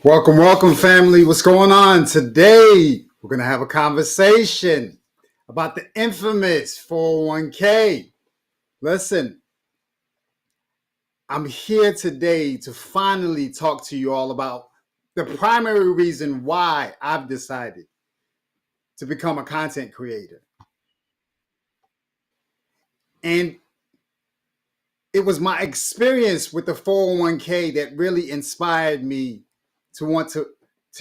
Welcome, welcome, family. What's going on? Today, we're going to have a conversation about the infamous 401k. Listen, I'm here today to finally talk to you all about the primary reason why I've decided to become a content creator. And it was my experience with the 401k that really inspired me to want to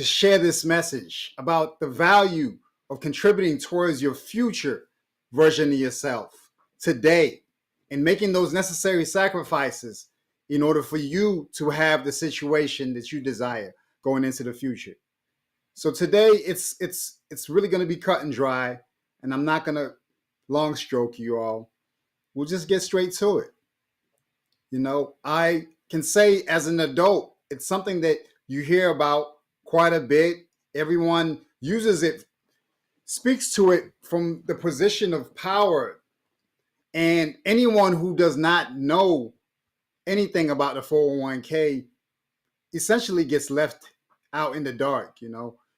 share this message about the value of contributing towards your future version of yourself today and making those necessary sacrifices in order for you to have the situation that you desire going into the future. So today it's really going to be cut and dry, and I'm not going to long stroke you all. We'll just get straight to it. I can say as an adult, it's something that you hear about quite a bit. Everyone uses it, speaks to it from the position of power. And anyone who does not know anything about the 401k essentially gets left out in the dark.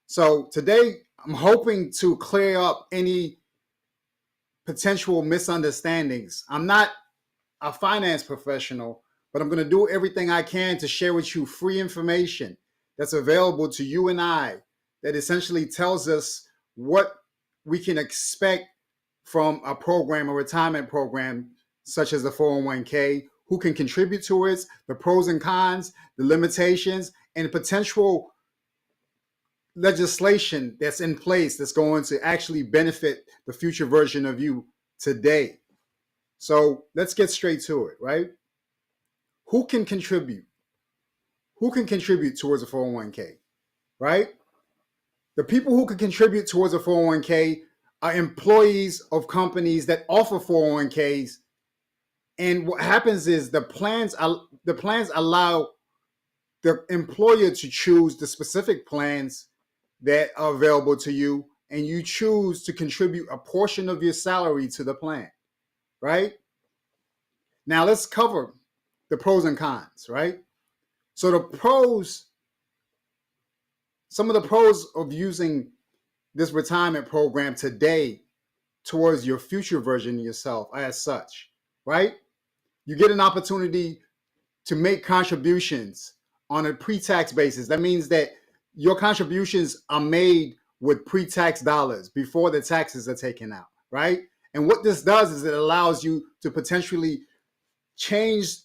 So today, I'm hoping to clear up any potential misunderstandings. I'm not a finance professional, but I'm going to do everything I can to share with you free information that's available to you and I that essentially tells us what we can expect from a program, a retirement program such as the 401k, who can contribute to it, the pros and cons, the limitations, and potential legislation that's in place that's going to actually benefit the future version of you today. So let's get straight to it, right? Who can contribute? Who can contribute towards a 401k, right? The people who can contribute towards a 401k are employees of companies that offer 401ks. And what happens is the plans allow the employer to choose the specific plans that are available to you, and you choose to contribute a portion of your salary to the plan, right? Now let's cover the pros and cons, right? So some of the pros of using this retirement program today towards your future version of yourself as such, right? You get an opportunity to make contributions on a pre-tax basis. That means that your contributions are made with pre-tax dollars before the taxes are taken out, right? And what this does is it allows you to potentially change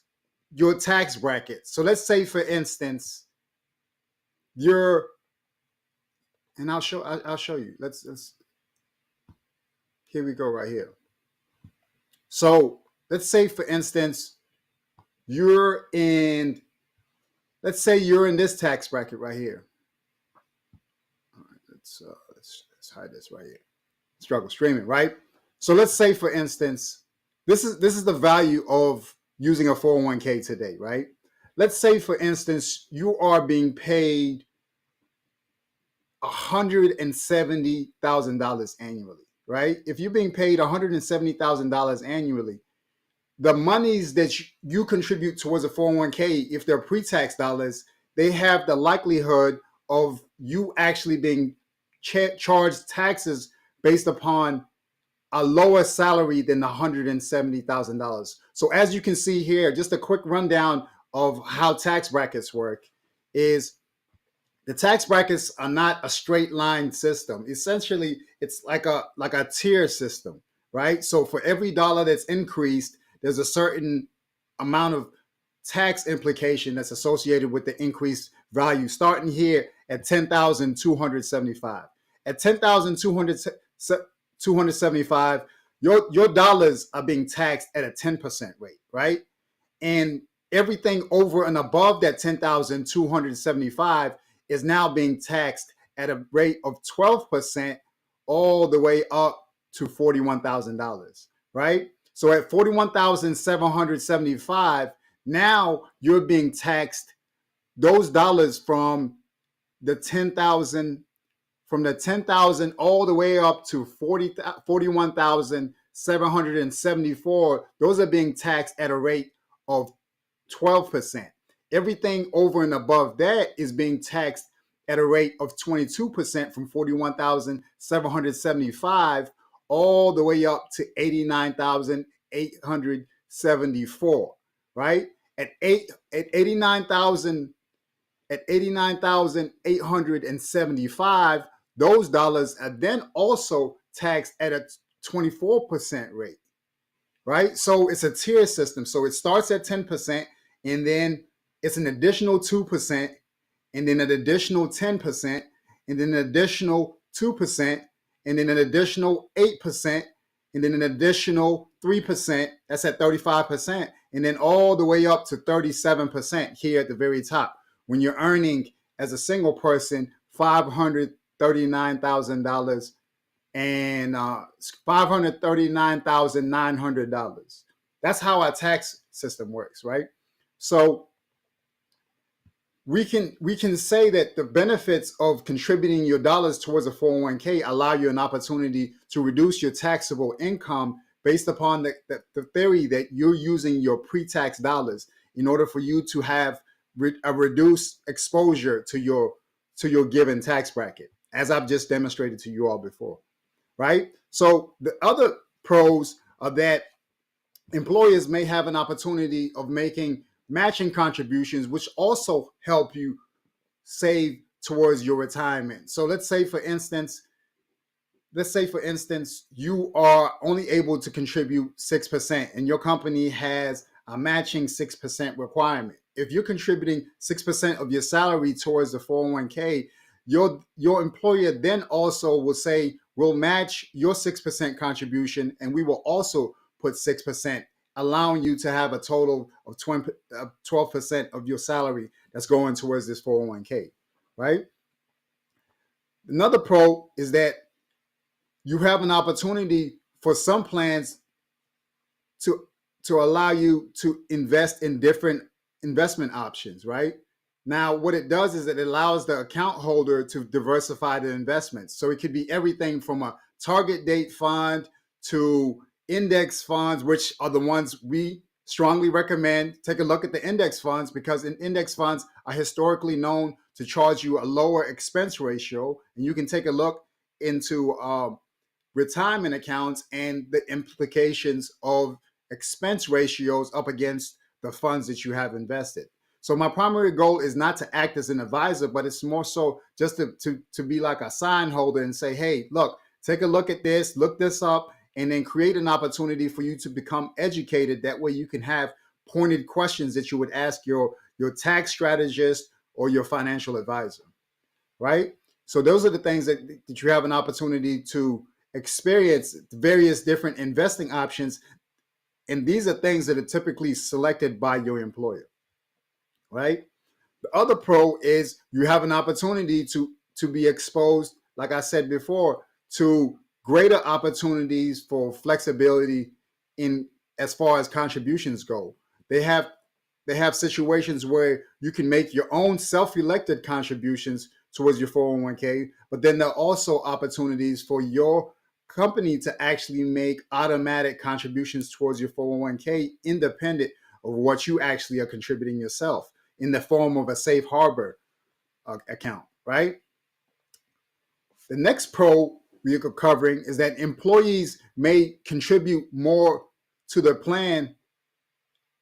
your tax bracket. So let's say, for instance, and I'll show you. Let's here we go right here. So let's say, for instance, let's say you're in this tax bracket right here. All right, let's hide this right here. Struggle streaming, right? So let's say, for instance, this is the value of using a 401k today, right? Let's say, for instance, you are being paid $170,000 annually, right? If you're being paid $170,000 annually, the monies that you contribute towards a 401k, if they're pre-tax dollars, they have the likelihood of you actually being charged taxes based upon a lower salary than $170,000. So as you can see here, just a quick rundown of how tax brackets work is the tax brackets are not a straight line system. Essentially, it's like a tier system, right? So for every dollar that's increased, there's a certain amount of tax implication that's associated with the increased value, starting here at 10,275. At 10,275, your dollars are being taxed at a 10% rate, right? And everything over and above that 10,275 is now being taxed at a rate of 12% all the way up to $41,000, right? So at 41,775, now you're being taxed those dollars from the 10,000 all the way up to 41,774. Those are being taxed at a rate of 12%. Everything over and above that is being taxed at a rate of 22% from 41,775 all the way up to 89,874, right? At 89,000 at 89,875, those dollars are then also taxed at a 24% rate, right? So it's a tier system. So it starts at 10%, and then it's an additional 2%, and then an additional 10%, and then an additional 2%, and then an additional 8%, and then an additional 3%. That's at 35%, and then all the way up to 37% here at the very top when you're earning as a single person $539,000 and $539,900. That's how our tax system works, right? So we can say that the benefits of contributing your dollars towards a 401k allow you an opportunity to reduce your taxable income based upon the theory that you're using your pre-tax dollars in order for you to have a reduced exposure to your given tax bracket, as I've just demonstrated to you all before, right? So the other pros are that employers may have an opportunity of making matching contributions, which also help you save towards your retirement. So let's say for instance, you are only able to contribute 6% and your company has a matching 6% requirement. If you're contributing 6% of your salary towards the 401k, your employer then also will say, we'll match your 6% contribution and we will also put 6%, allowing you to have a total of 12% of your salary that's going towards this 401k, right? Another pro is that you have an opportunity for some plans to allow you to invest in different investment options, right? Now, what it does is it allows the account holder to diversify the investments. So it could be everything from a target date fund to index funds, which are the ones we strongly recommend. Take a look at the index funds because index funds are historically known to charge you a lower expense ratio. And you can take a look into retirement accounts and the implications of expense ratios up against the funds that you have invested. So my primary goal is not to act as an advisor, but it's more so just to be like a sign holder and say, hey, look, take a look at this, look this up, and then create an opportunity for you to become educated. That way you can have pointed questions that you would ask your tax strategist or your financial advisor, right? So those are the things that you have an opportunity to experience various different investing options. And these are things that are typically selected by your employer, right? The other pro is you have an opportunity to be exposed, like I said before, to greater opportunities for flexibility in as far as contributions go. They have situations where you can make your own self-elected contributions towards your 401k, but then there are also opportunities for your company to actually make automatic contributions towards your 401k independent of what you actually are contributing yourself in the form of a safe harbor account, right? The next pro we're covering is that employees may contribute more to the plan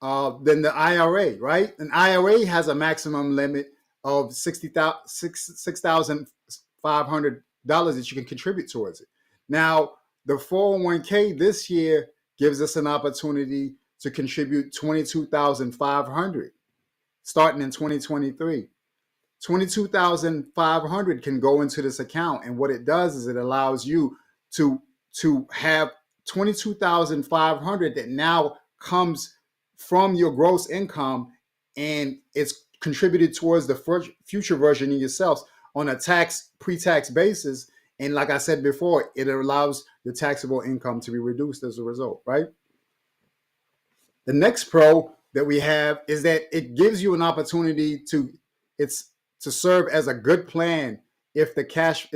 than the IRA, right? An IRA has a maximum limit of $6,500 that you can contribute towards it. Now, the 401k this year gives us an opportunity to contribute $22,500 starting in 2023. $22,500 can go into this account, and what it does is it allows you to have $22,500 that now comes from your gross income, and it's contributed towards the future version of yourself on a pre-tax basis. And like I said before, it allows your taxable income to be reduced as a result, right? The next pro that we have is that it gives you an opportunity to serve as a good plan if cash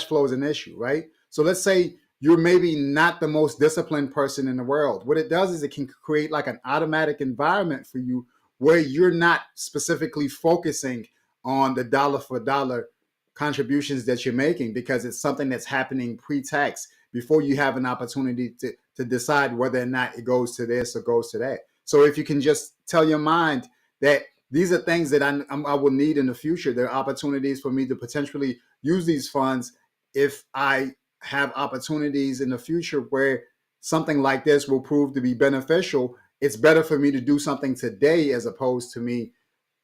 flow is an issue, right? So let's say you're maybe not the most disciplined person in the world. What it does is it can create like an automatic environment for you where you're not specifically focusing on the dollar for dollar contributions that you're making, because it's something that's happening pre-tax before you have an opportunity to decide whether or not it goes to this or goes to that. So if you can just tell your mind that these are things that I will need in the future, there are opportunities for me to potentially use these funds if I have opportunities in the future where something like this will prove to be beneficial. It's better for me to do something today as opposed to me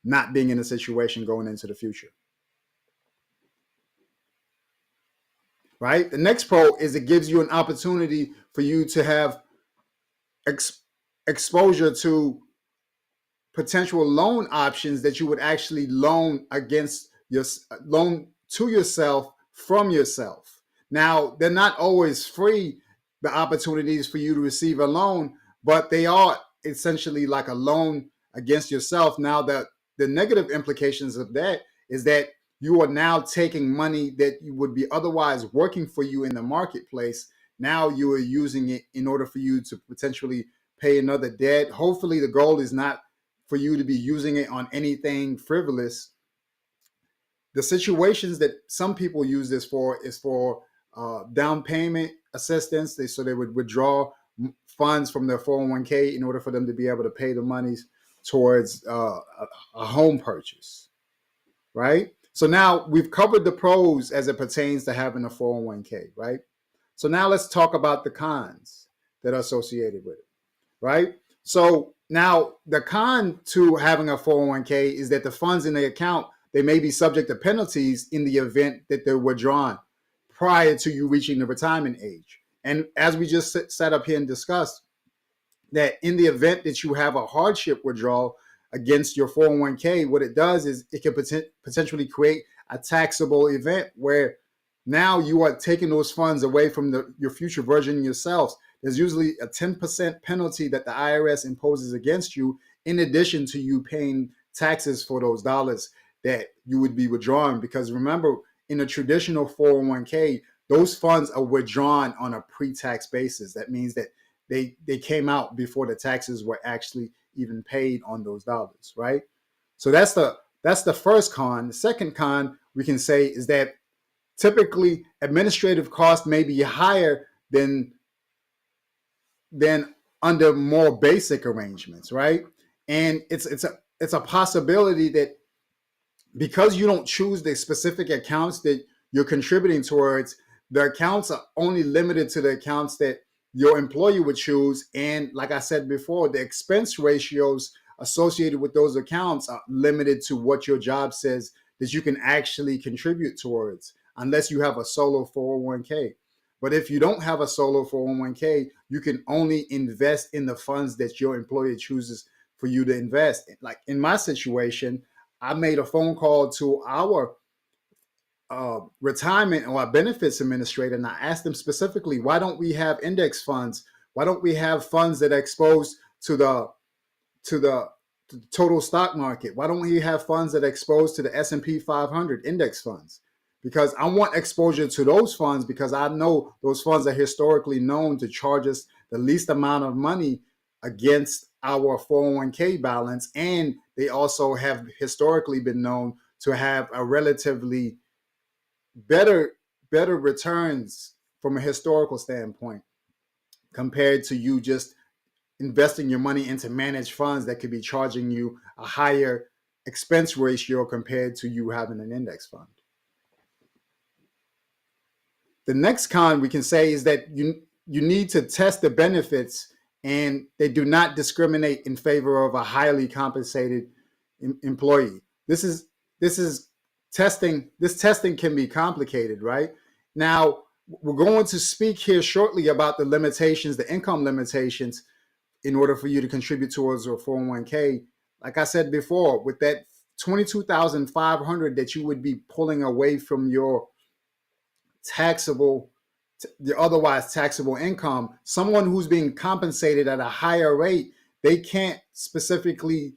not being in a situation going into the future. Right? The next pro is it gives you an opportunity for you to have exposure to potential loan options that you would actually loan against your loan to yourself from yourself. Now, they're not always free, the opportunities for you to receive a loan, but they are essentially like a loan against yourself. Now, the negative implications of that is that you are now taking money that you would be otherwise working for you in the marketplace. Now you are using it in order for you to potentially pay another debt. Hopefully, the goal is not for you to be using it on anything frivolous. The situations that some people use this for is for down payment assistance. So they would withdraw funds from their 401k in order for them to be able to pay the monies towards a home purchase, right? So now we've covered the pros as it pertains to having a 401k, right? So now let's talk about the cons that are associated with it, right? So now the con to having a 401k is that the funds in the account, they may be subject to penalties in the event that they're withdrawn prior to you reaching the retirement age. And as we just sat up here and discussed, that in the event that you have a hardship withdrawal against your 401k, what it does is it can potentially create a taxable event where now you are taking those funds away from your future version yourselves. There's usually a 10% penalty that the IRS imposes against you, in addition to you paying taxes for those dollars that you would be withdrawing. Because remember, in a traditional 401k, those funds are withdrawn on a pre-tax basis. That means that they came out before the taxes were actually even paid on those dollars, right? So that's the first con. The second con we can say is that typically administrative costs may be higher than under more basic arrangements, right? And it's a possibility that because you don't choose the specific accounts that you're contributing towards, the accounts are only limited to the accounts that your employer would choose. And like I said before, the expense ratios associated with those accounts are limited to what your job says that you can actually contribute towards, unless you have a solo 401k. But if you don't have a solo 401k, you can only invest in the funds that your employer chooses for you to invest in. Like in my situation, I made a phone call to our retirement or our benefits administrator, and I asked them specifically, why don't we have index funds? Why don't we have funds that are exposed to the total stock market? Why don't we have funds that are exposed to the S&P 500 index funds? Because I want exposure to those funds, because I know those funds are historically known to charge us the least amount of money against our 401k balance. And they also have historically been known to have a relatively better returns from a historical standpoint compared to you just investing your money into managed funds that could be charging you a higher expense ratio compared to you having an index fund. The next con we can say is that you need to test the benefits, and they do not discriminate in favor of a highly compensated employee. This testing can be complicated, right? Now, we're going to speak here shortly about the limitations, the income limitations, in order for you to contribute towards your 401k. Like I said before, with that $22,500 that you would be pulling away from your otherwise taxable income, someone who's being compensated at a higher rate, they can't specifically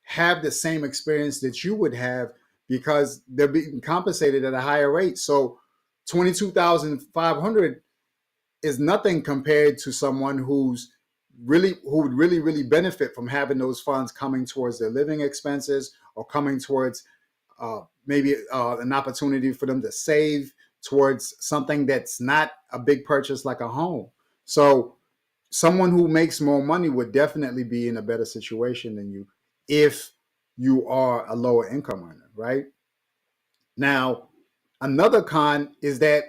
have the same experience that you would have because they're being compensated at a higher rate. So $22,500 is nothing compared to someone who's who would really benefit from having those funds coming towards their living expenses or coming towards maybe an opportunity for them to save towards something that's not a big purchase like a home. So someone who makes more money would definitely be in a better situation than you if you are a lower income earner, right? Now, another con is that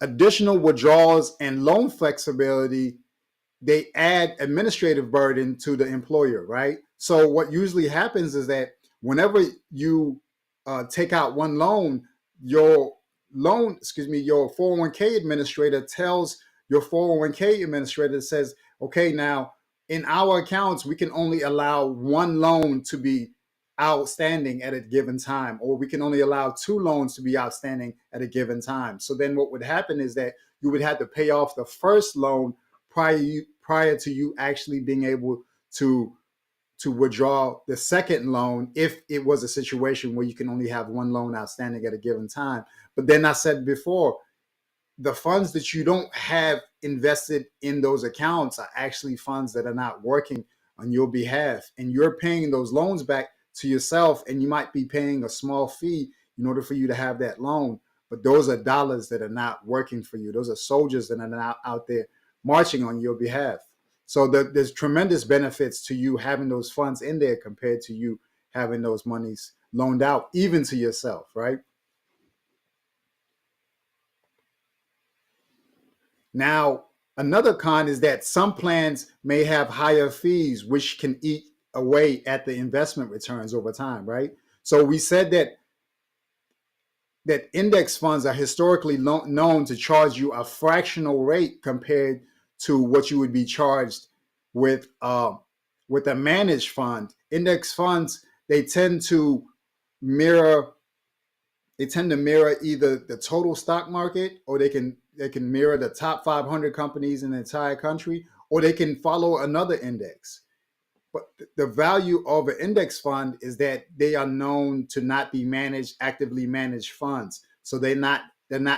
additional withdrawals and loan flexibility, they add administrative burden to the employer, right? So what usually happens is that whenever you take out one loan, your your 401k administrator tells your 401k administrator, says, okay, now in our accounts, we can only allow one loan to be outstanding at a given time, or we can only allow two loans to be outstanding at a given time. So then what would happen is that you would have to pay off the first loan prior to you actually being able to withdraw the second loan if it was a situation where you can only have one loan outstanding at a given time. But then I said before, the funds that you don't have invested in those accounts are actually funds that are not working on your behalf, and you're paying those loans back to yourself, and you might be paying a small fee in order for you to have that loan. But those are dollars that are not working for you. Those are soldiers that are not out there marching on your behalf. So there's tremendous benefits to you having those funds in there compared to you having those monies loaned out, even to yourself, right? Now, another con is that some plans may have higher fees, which can eat away at the investment returns over time, right? So we said that index funds are historically known to charge you a fractional rate compared to what you would be charged with a managed fund. Index funds, they tend to mirror either the total stock market, or they can mirror the top 500 companies in the entire country, or they can follow another index. But the value of an index fund is that they are known to not be actively managed funds. So they're not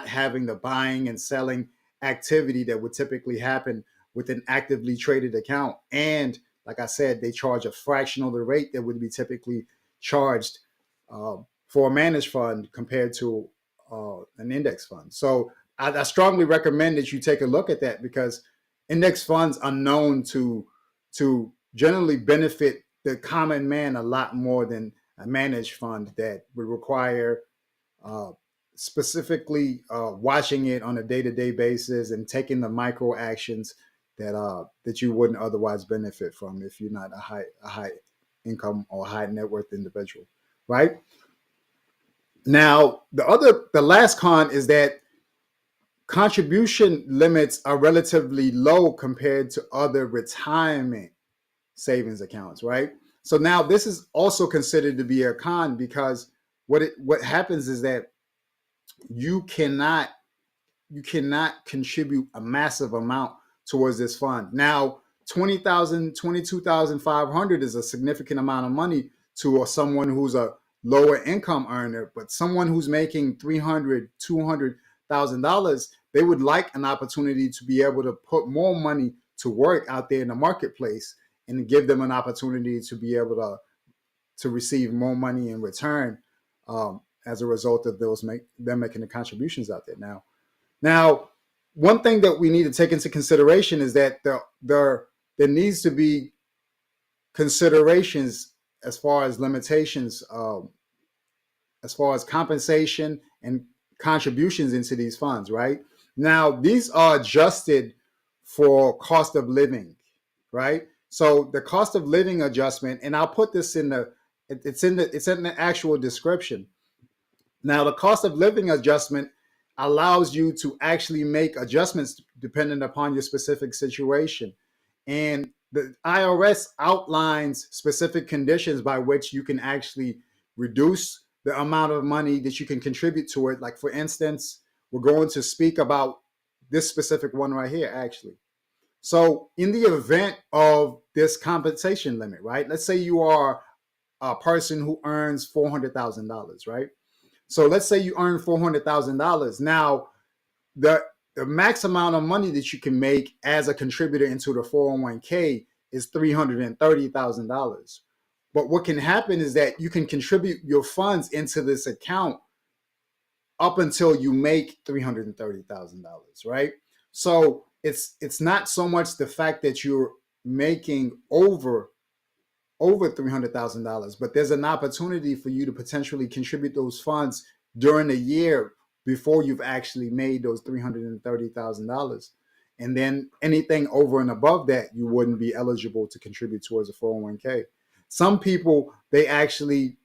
having the buying and selling activity that would typically happen with an actively traded account. And like I said, they charge a fraction of the rate that would be typically charged for a managed fund compared to an index fund. So I strongly recommend that you take a look at that, because index funds are known to generally benefit the common man a lot more than a managed fund that would require specifically watching it on a day-to-day basis and taking the micro actions that you wouldn't otherwise benefit from if you're not a high income or high net worth individual, right? Now, the last con is that contribution limits are relatively low compared to other retirement savings accounts, right? So now this is also considered to be a con, because what happens is that you cannot contribute a massive amount towards this fund. Now, 20,000, 22,500 is a significant amount of money to someone who's a lower income earner, but someone who's making $300,000, $200,000, they would like an opportunity to be able to put more money to work out there in the marketplace, and give them an opportunity to be able to receive more money in return as a result of them making the contributions out there. Now, one thing that we need to take into consideration is that there needs to be considerations as far as limitations, as far as compensation and contributions into these funds, right? Now, these are adjusted for cost of living, right? So the cost of living adjustment, and I'll put this in the actual description. Now, the cost of living adjustment allows you to actually make adjustments depending upon your specific situation. And the IRS outlines specific conditions by which you can actually reduce the amount of money that you can contribute to it. Like, for instance, we're going to speak about this specific one right here, actually. So in the event of this compensation limit, right? Let's say you are a person who earns $400,000, right? So let's say you earn $400,000. Now, the the max amount of money that you can make as a contributor into the 401k is $330,000. But what can happen is that you can contribute your funds into this account up until you make $330,000, right? So it's not so much the fact that you're making over $300,000, but there's an opportunity for you to potentially contribute those funds during the year before you've actually made those $330,000. And then anything over and above that, you wouldn't be eligible to contribute towards a 401k. Some people, they actually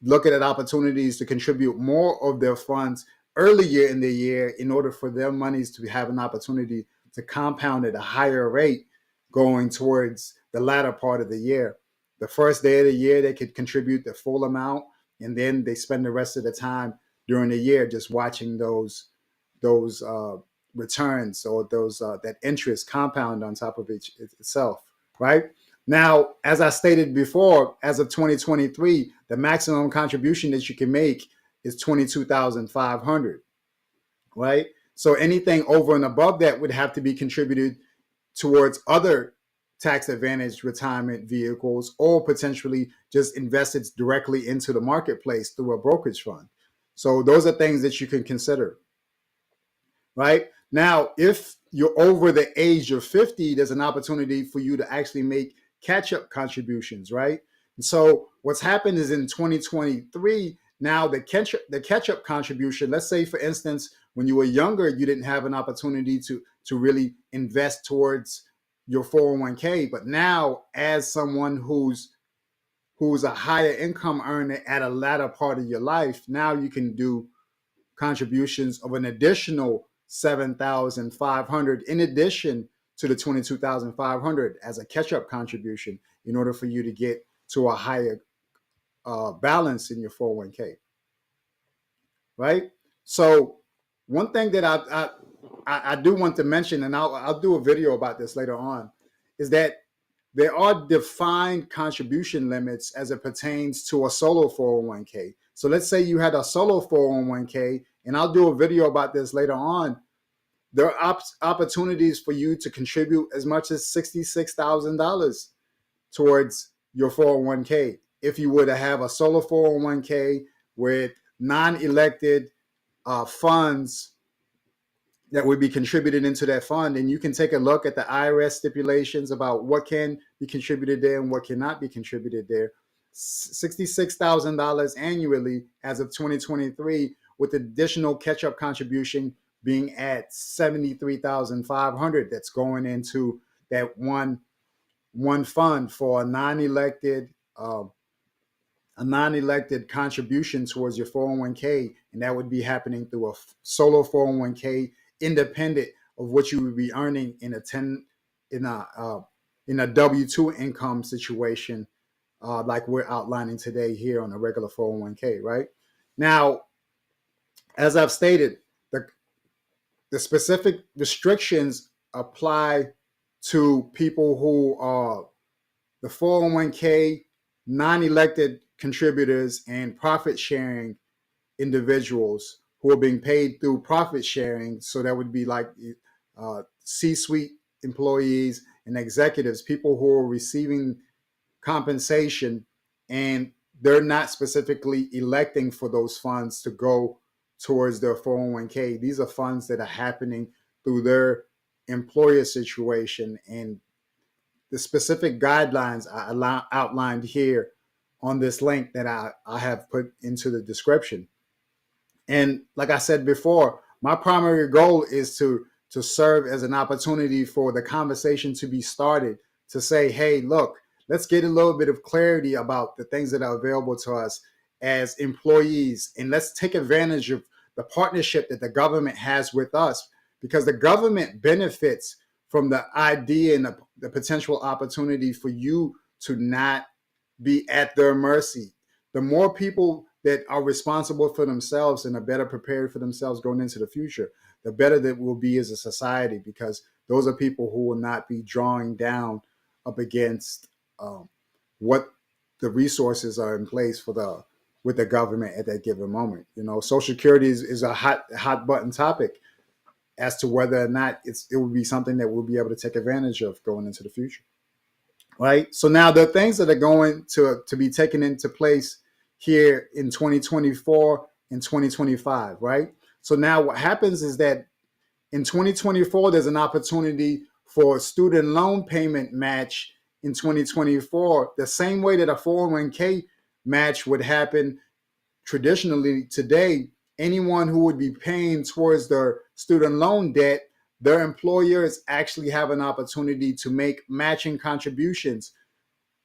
looking at opportunities to contribute more of their funds earlier in the year in order for their monies to have an opportunity to compound at a higher rate going towards the latter part of the year. The first day of the year, they could contribute the full amount, and then they spend the rest of the time during the year just watching those returns or those that interest compound on top of itself, right? Now, as I stated before, as of 2023, the maximum contribution that you can make is 22,500, right? So anything over and above that would have to be contributed towards other tax advantage retirement vehicles or potentially just invested directly into the marketplace through a brokerage fund. So those are things that you can consider, right? Now, if you're over the age of 50, there's an opportunity for you to actually make catch-up contributions, right? And so what's happened is in 2023, now the catch-up contribution, let's say, for instance, when you were younger, you didn't have an opportunity to really invest towards your 401k. But now, as someone who's a higher income earner at a latter part of your life, now you can do contributions of an additional 7,500 in addition to the 22,500 as a catch-up contribution in order for you to get to a higher balance in your 401k, right? So one thing that I do want to mention, and I'll do a video about this later on, is that there are defined contribution limits as it pertains to a solo 401k. So let's say you had a solo 401k, and I'll do a video about this later on. There are opportunities for you to contribute as much as $66,000 towards your 401k if you were to have a solo 401k with non-elected funds that would be contributed into that fund. And you can take a look at the IRS stipulations about what can be contributed there and what cannot be contributed there. $66,000 annually as of 2023, with additional catch-up contribution being at $73,500 that's going into that one fund for a non-elected contribution towards your 401k, and that would be happening through a solo 401k, independent of what you would be earning in a W-2 income situation, like we're outlining today here on a regular 401k, right? Now, as I've stated, the specific restrictions apply to people who are the 401k, non-elected contributors, and profit sharing individuals who are being paid through profit sharing. So that would be like C-suite employees and executives, people who are receiving compensation and they're not specifically electing for those funds to go towards their 401k. These are funds that are happening through their employer situation, and the specific guidelines are outlined here on this link that I have put into the description. And like I said before, my primary goal is to serve as an opportunity for the conversation to be started, to say, hey, look, let's get a little bit of clarity about the things that are available to us as employees, and let's take advantage of the partnership that the government has with us, because the government benefits from the idea and the potential opportunity for you to not be at their mercy. The more people that are responsible for themselves and are better prepared for themselves going into the future, the better that we'll be as a society, because those are people who will not be drawing down up against what the resources are in place with the government at that given moment. You know, Social Security is a hot button topic, as to whether or not it will be something that we'll be able to take advantage of going into the future. Right. So now the things that are going to be taken into place here in 2024 and 2025. Right. So now what happens is that in 2024, there's an opportunity for a student loan payment match in 2024, the same way that a 401k match would happen traditionally today. Anyone who would be paying towards their student loan debt, their employers actually have an opportunity to make matching contributions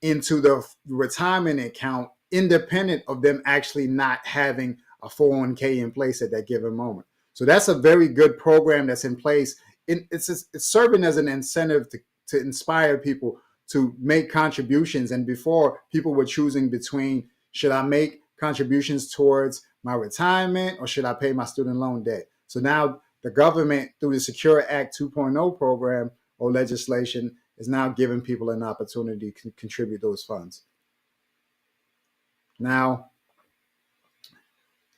into the retirement account, independent of them actually not having a 401k in place at that given moment. So that's a very good program that's in place. It's serving as an incentive to inspire people to make contributions. And before, people were choosing between, should I make contributions towards my retirement or should I pay my student loan debt? So now the government, through the Secure Act 2.0 program or legislation, is now giving people an opportunity to contribute those funds. Now,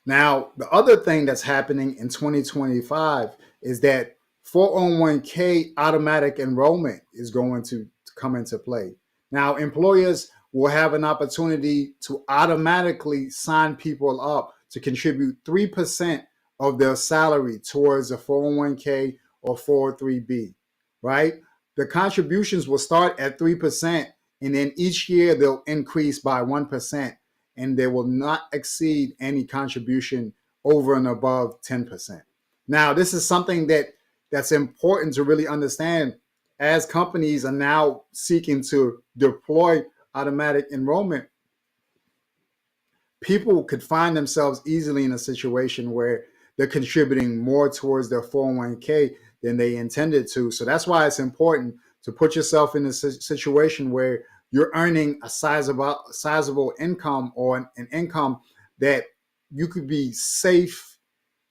the other thing that's happening in 2025 is that 401k automatic enrollment is going to come into play. Now, employers will have an opportunity to automatically sign people up to contribute 3% of their salary towards a 401k or 403b, right? The contributions will start at 3%, and then each year they'll increase by 1%, and they will not exceed any contribution over and above 10%. Now, this is something that's important to really understand as companies are now seeking to deploy automatic enrollment. People could find themselves easily in a situation where they're contributing more towards their 401k than they intended to. So that's why it's important to put yourself in a situation where you're earning a sizable income, or an income that you could be safe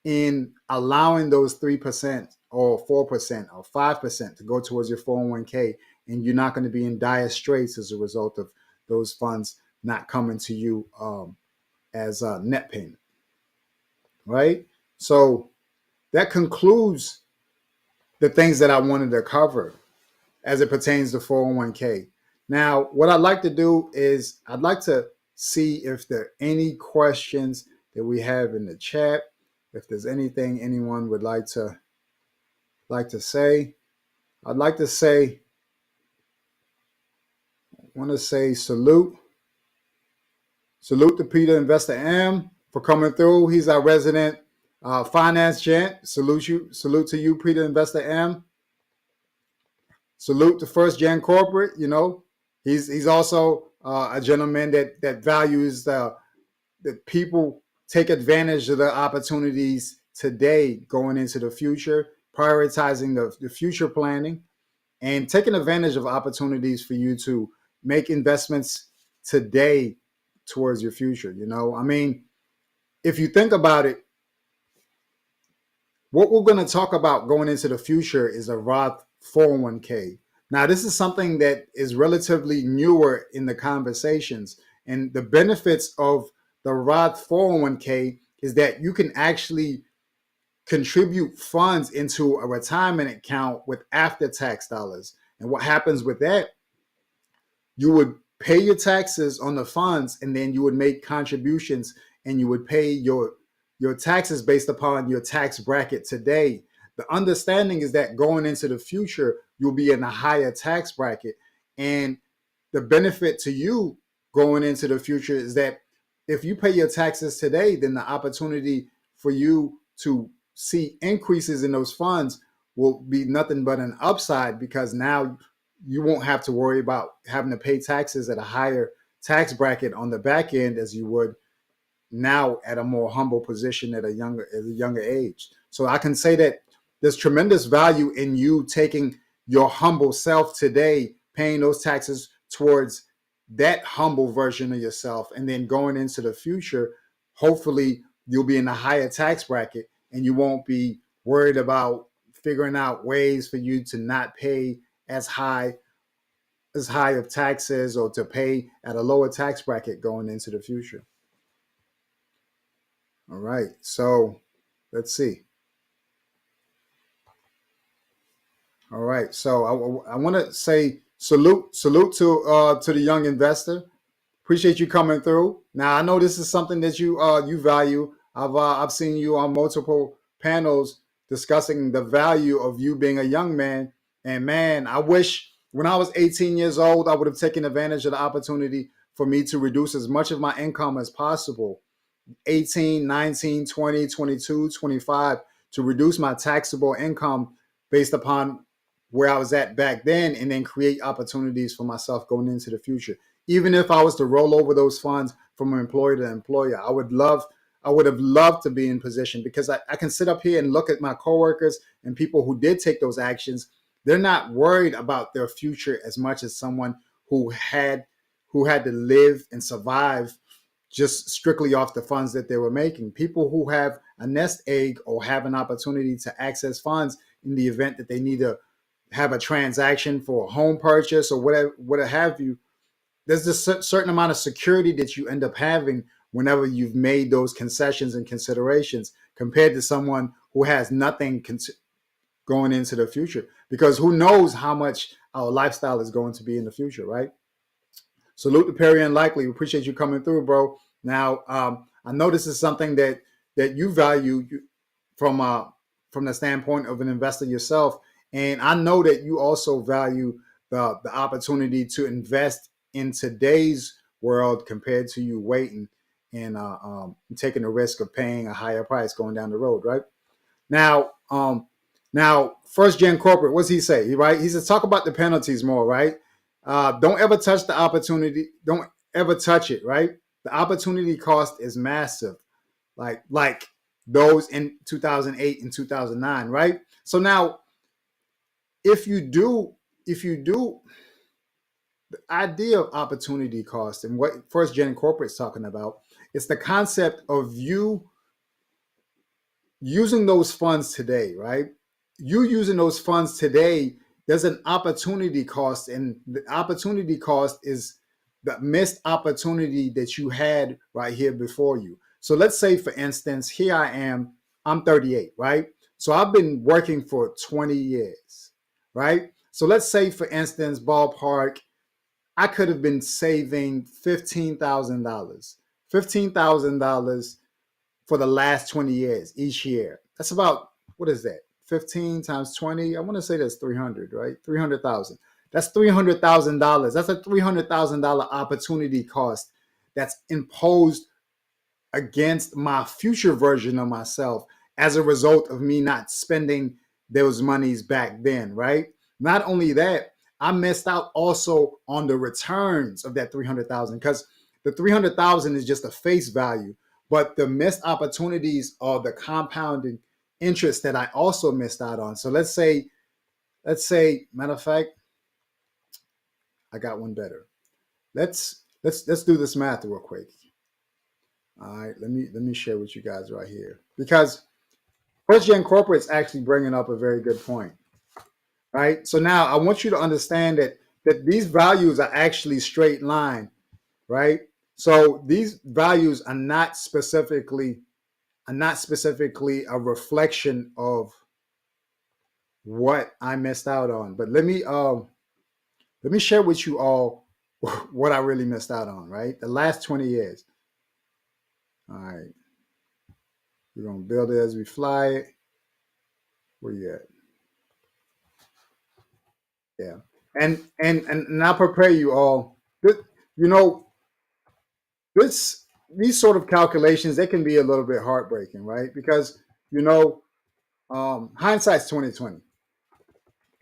in allowing those 3% or 4% or 5% to go towards your 401k, and you're not going to be in dire straits as a result of those funds not coming to you as a net payment, right? So that concludes the things that I wanted to cover as it pertains to 401k. Now, what I'd like to do is I'd like to see if there are any questions that we have in the chat. If there's anything anyone would like to say, I'd like to say, salute to Peter Investor M for coming through. He's our resident finance gent. Salute to you, Peter Investor M. Salute to First Gen Corporate. You know, he's also a gentleman that values that people take advantage of the opportunities today going into the future, prioritizing the future planning, and taking advantage of opportunities for you to make investments today towards your future. You know, I mean, if you think about it, what we're going to talk about going into the future is a Roth 401k. Now, this is something that is relatively newer in the conversations. And the benefits of the Roth 401k is that you can actually contribute funds into a retirement account with after-tax dollars. And what happens with that, you would pay your taxes on the funds, and then you would make contributions, and you would pay your taxes based upon your tax bracket today. The understanding is that going into the future, you'll be in a higher tax bracket. And the benefit to you going into the future is that if you pay your taxes today, then the opportunity for you to see increases in those funds will be nothing but an upside, because now you won't have to worry about having to pay taxes at a higher tax bracket on the back end as you would now at a more humble position at a younger age. So I can say that there's tremendous value in you taking your humble self today, paying those taxes towards that humble version of yourself, and then going into the future, hopefully you'll be in a higher tax bracket and you won't be worried about figuring out ways for you to not pay as high of taxes, or to pay at a lower tax bracket going into the future. All right, so let's see. All right. So I want to say salute to the young investor. Appreciate you coming through. Now I know this is something that you value. I've seen you on multiple panels discussing the value of you being a young man. And man, I wish when I was 18 years old, I would have taken advantage of the opportunity for me to reduce as much of my income as possible. 18, 19, 20, 22, 25 to reduce my taxable income based upon where I was at back then and then create opportunities for myself going into the future. Even if I was to roll over those funds from employer to employer, I would have loved to be in position because I can sit up here and look at my coworkers and people who did take those actions. They're not worried about their future as much as someone who had to live and survive just strictly off the funds that they were making. People who have a nest egg or have an opportunity to access funds in the event that they need to have a transaction for a home purchase or whatever have you, there's this certain amount of security that you end up having whenever you've made those concessions and considerations compared to someone who has nothing going into the future. Because who knows how much our lifestyle is going to be in the future, right? Salute to Perry and Likely. We appreciate you coming through, bro. Now, I know this is something that you value from from the standpoint of an investor yourself, and I know that you also value the opportunity to invest in today's world compared to you waiting and taking the risk of paying a higher price going down the road, right? Now, first gen corporate, what's he say? Right? He says talk about the penalties more, right? Don't ever touch the opportunity. Don't ever touch it, right? The opportunity cost is massive, like those in 2008 and 2009, right? So now, if you do the idea of opportunity cost and what first gen corporate is talking about, it's the concept of you using those funds today, right? You using those funds today, there's an opportunity cost, and the opportunity cost is the missed opportunity that you had right here before you. So let's say, for instance, here I am, I'm 38, right? So I've been working for 20 years, right? So let's say, for instance, ballpark, I could have been saving $15,000. $15,000 for the last 20 years each year. That's about, what is that? 15 times 20. I want to say that's 300, right? 300,000. That's $300,000. That's a $300,000 opportunity cost that's imposed against my future version of myself as a result of me not spending those monies back then, right? Not only that, I missed out also on the returns of that 300,000 because the 300,000 is just a face value, but the missed opportunities are the compounding interest that I also missed out on. So let's say, matter of fact, I got one better. Let's do this math real quick. All right, let me share with you guys right here because first gen corporate is actually bringing up a very good point, right? So now I want you to understand that these values are actually straight line, right? So these values are not specifically a reflection of what I missed out on. But let me share with you all what I really missed out on, right? The last 20 years. All right. We're gonna build it as we fly it. Where you at? Yeah. And I'll prepare you all. You know, this these sort of calculations, they can be a little bit heartbreaking, right? Because you know, hindsight's 2020.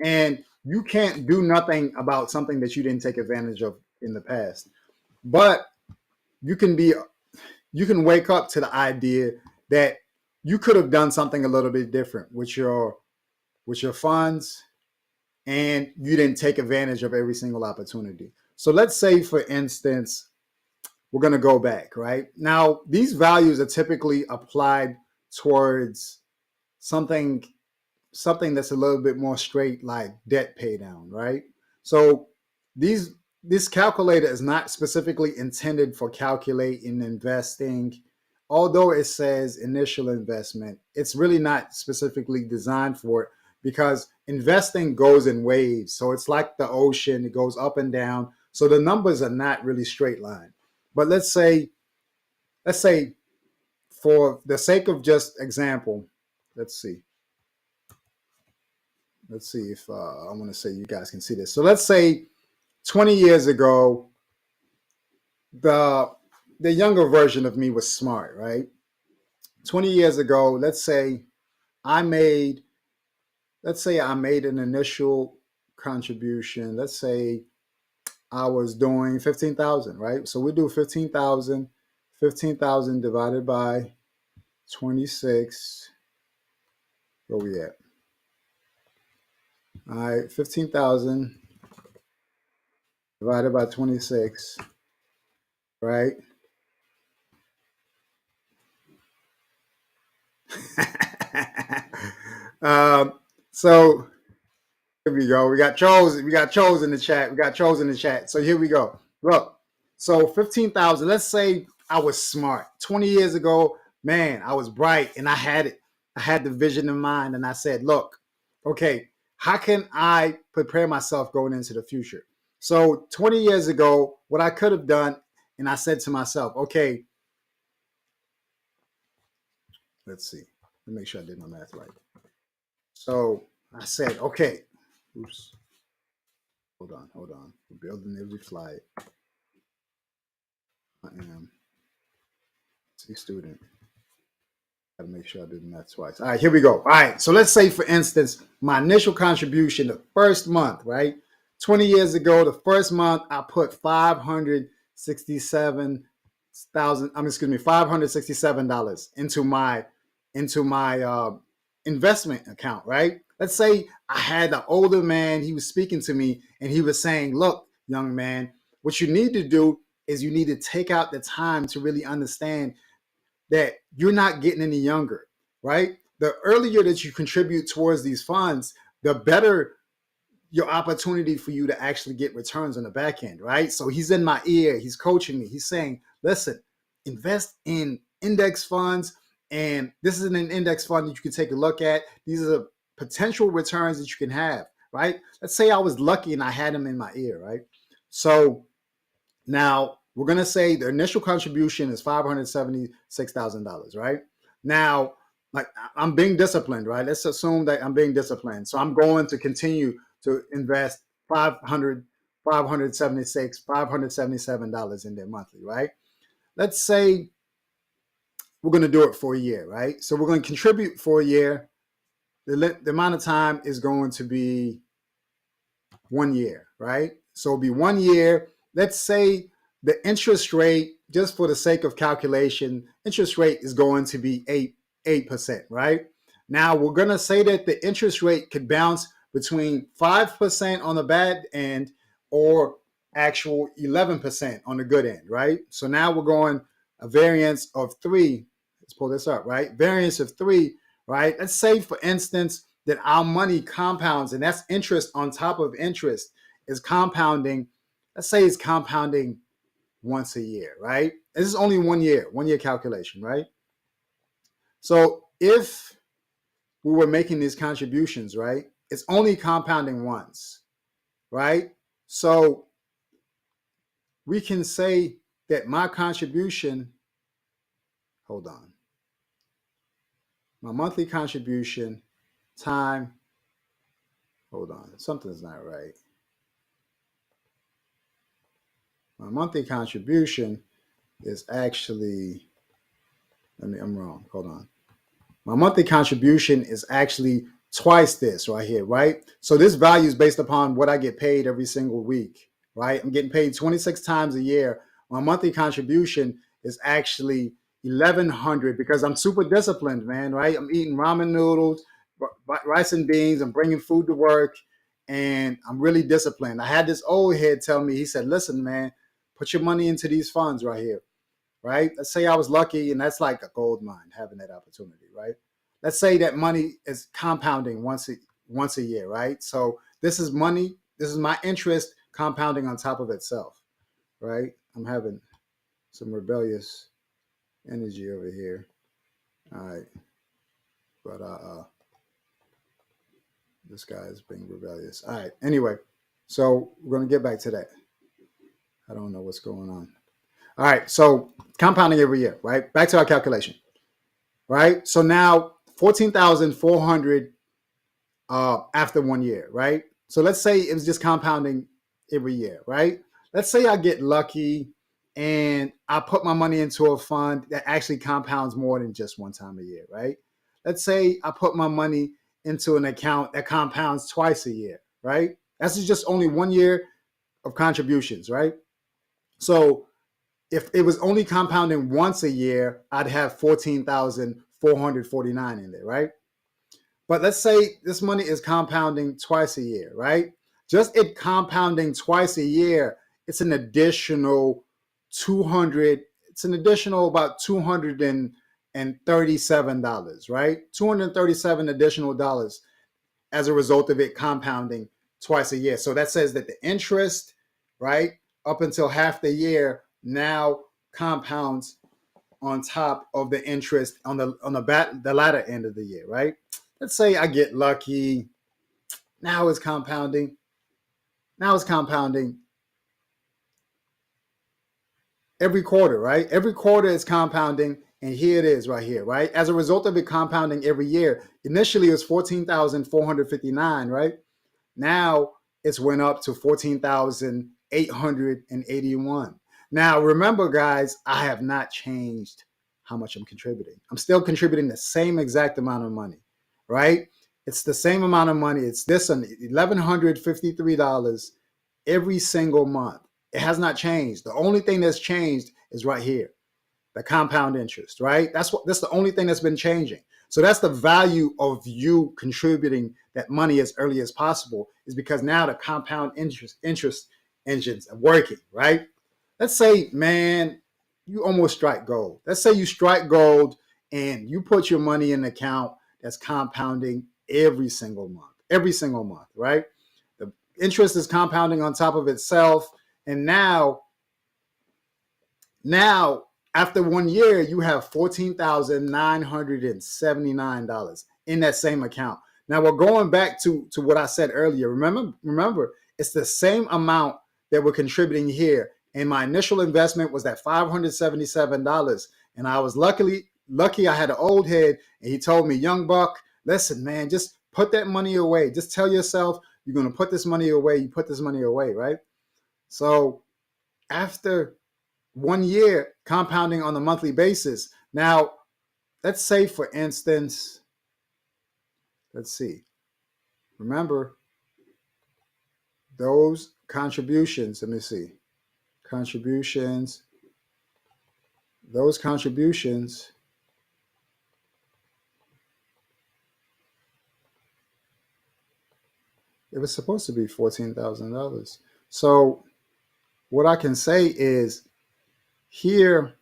And you can't do nothing about something that you didn't take advantage of in the past. But you can be you can wake up to the idea that you could have done something a little bit different with your funds, and you didn't take advantage of every single opportunity. So let's say, for instance, we're going to go back, right? Now, these values are typically applied towards something something that's a little bit more straight, like debt pay down, right? So these this calculator is not specifically intended for calculating investing. Although it says initial investment, it's really not specifically designed for it because investing goes in waves. So it's like the ocean, it goes up and down. So the numbers are not really straight line. But let's say for the sake of just example, let's see. Let's see if I want to say you guys can see this. So let's say 20 years ago, the the younger version of me was smart, right? 20 years ago, I made I made an initial contribution. Let's say I was doing 15,000, right? So we do 15,000, 15,000 divided by 26. Where we at? All right, 15,000 divided by 26, right? So here we go. We got Chose. We got Chose in the chat. We got Chose in the chat. So here we go. Look. So 15,000. Let's say I was smart. 20 years ago, man, I was bright and I had it. I had the vision in mind and I said, look, okay, how can I prepare myself going into the future? So 20 years ago, what I could have done, and I said to myself, okay, let's see. Let me make sure I did my math right. So I said, okay, oops. Hold on. We're building every flight. I am C student. Gotta make sure I did the math twice. All right, here we go. All right, so let's say, for instance, my initial contribution the first month, right? 20 years ago, the first month, I put $567 into my investment account, right? Let's say I had an older man, he was speaking to me and he was saying, look, young man, what you need to do is you need to take out the time to really understand that you're not getting any younger, right? The earlier that you contribute towards these funds, the better your opportunity for you to actually get returns on the back end, right? So he's in my ear, he's coaching me, he's saying, listen, invest in index funds. And this is an index fund that you can take a look at. These are the potential returns that you can have, right? Let's say I was lucky and I had him in my ear, right? So now we're going to say the initial contribution is $576,000, right? Now, like I'm being disciplined, right? Let's assume that I'm being disciplined. So I'm going to continue to invest 500, 576, $577 in there monthly, right? Let's say we're going to do it for a year, right? So we're going to contribute for a year. The amount of time is going to be 1 year, right? So it'll be 1 year. Let's say the interest rate, just for the sake of calculation, interest rate is going to be 8%, right? Now we're going to say that the interest rate could bounce between 5% on the bad end or actual 11% on the good end, right? So now we're going a variance of 3. Let's pull this up, right? Variance of 3, right? Let's say, for instance, that our money compounds, and that's interest on top of interest, is compounding. Let's say it's compounding once a year, right? This is only 1 year calculation, right? So if we were making these contributions, right, it's only compounding once, right? So we can say that my contribution, hold on, my monthly contribution time, hold on, something's not right. My monthly contribution is actually, I'm wrong, hold on. My monthly contribution is actually twice this right here, right? So this value is based upon what I get paid every single week, right? I'm getting paid 26 times a year. My monthly contribution is actually 1,100 because I'm super disciplined, man, right? I'm eating ramen noodles, rice and beans. I'm bringing food to work, and I'm really disciplined. I had this old head tell me, he said, listen, man, put your money into these funds right here, right? Let's say I was lucky, and that's like a gold mine having that opportunity, right? Let's say that money is compounding once a year, right? So this is money. This is my interest compounding on top of itself, right? I'm having some rebellious energy over here. All right, but This guy is being rebellious. All right. Anyway, so we're going to get back to that. I don't know what's going on. All right. So compounding every year, right? Back to our calculation, right? So now 14,400 after 1 year, right? So let's say it was just compounding every year, right? Let's say I get lucky and I put my money into a fund that actually compounds more than just one time a year, right? Let's say I put my money into an account that compounds twice a year, right? That's just only 1 year of contributions, right? So if it was only compounding once a year, I'd have 14,449 in there, right? But let's say this money is compounding twice a year, right? Just it compounding twice a year, it's an additional 200, it's an additional about $237, right? 237 additional dollars as a result of it compounding twice a year. So that says that the interest, right, up until half the year now compounds on top of the interest on the latter end of the year, right? Let's say I get lucky. Now it's compounding. Now it's compounding every quarter, right? Every quarter is compounding, and here it is right here, right? As a result of it compounding every year, initially it was 14,459, right? Now it's went up to 14,881. Now remember, guys, I have not changed how much I'm contributing. I'm still contributing the same exact amount of money, right? It's the same amount of money. It's this $1,153 every single month. It has not changed. The only thing that's changed is right here, the compound interest, right? That's the only thing that's been changing. So that's the value of you contributing that money as early as possible, is because now the compound interest engines are working, right? Let's say, man, you almost strike gold. Let's say you strike gold and you put your money in an account that's compounding every single month, right? The interest is compounding on top of itself. And now after 1 year, you have $14,979 in that same account. Now we're going back to what I said earlier. Remember, it's the same amount that we're contributing here. And my initial investment was that $577. And I was lucky I had an old head, and he told me, young buck, listen, man, just put that money away. Just tell yourself you're going to put this money away. You put this money away, right? So after 1 year compounding on a monthly basis. Now, let's say, for instance, let's see. Remember, those contributions, let me see. Those contributions, it was supposed to be $14,000. So what I can say is here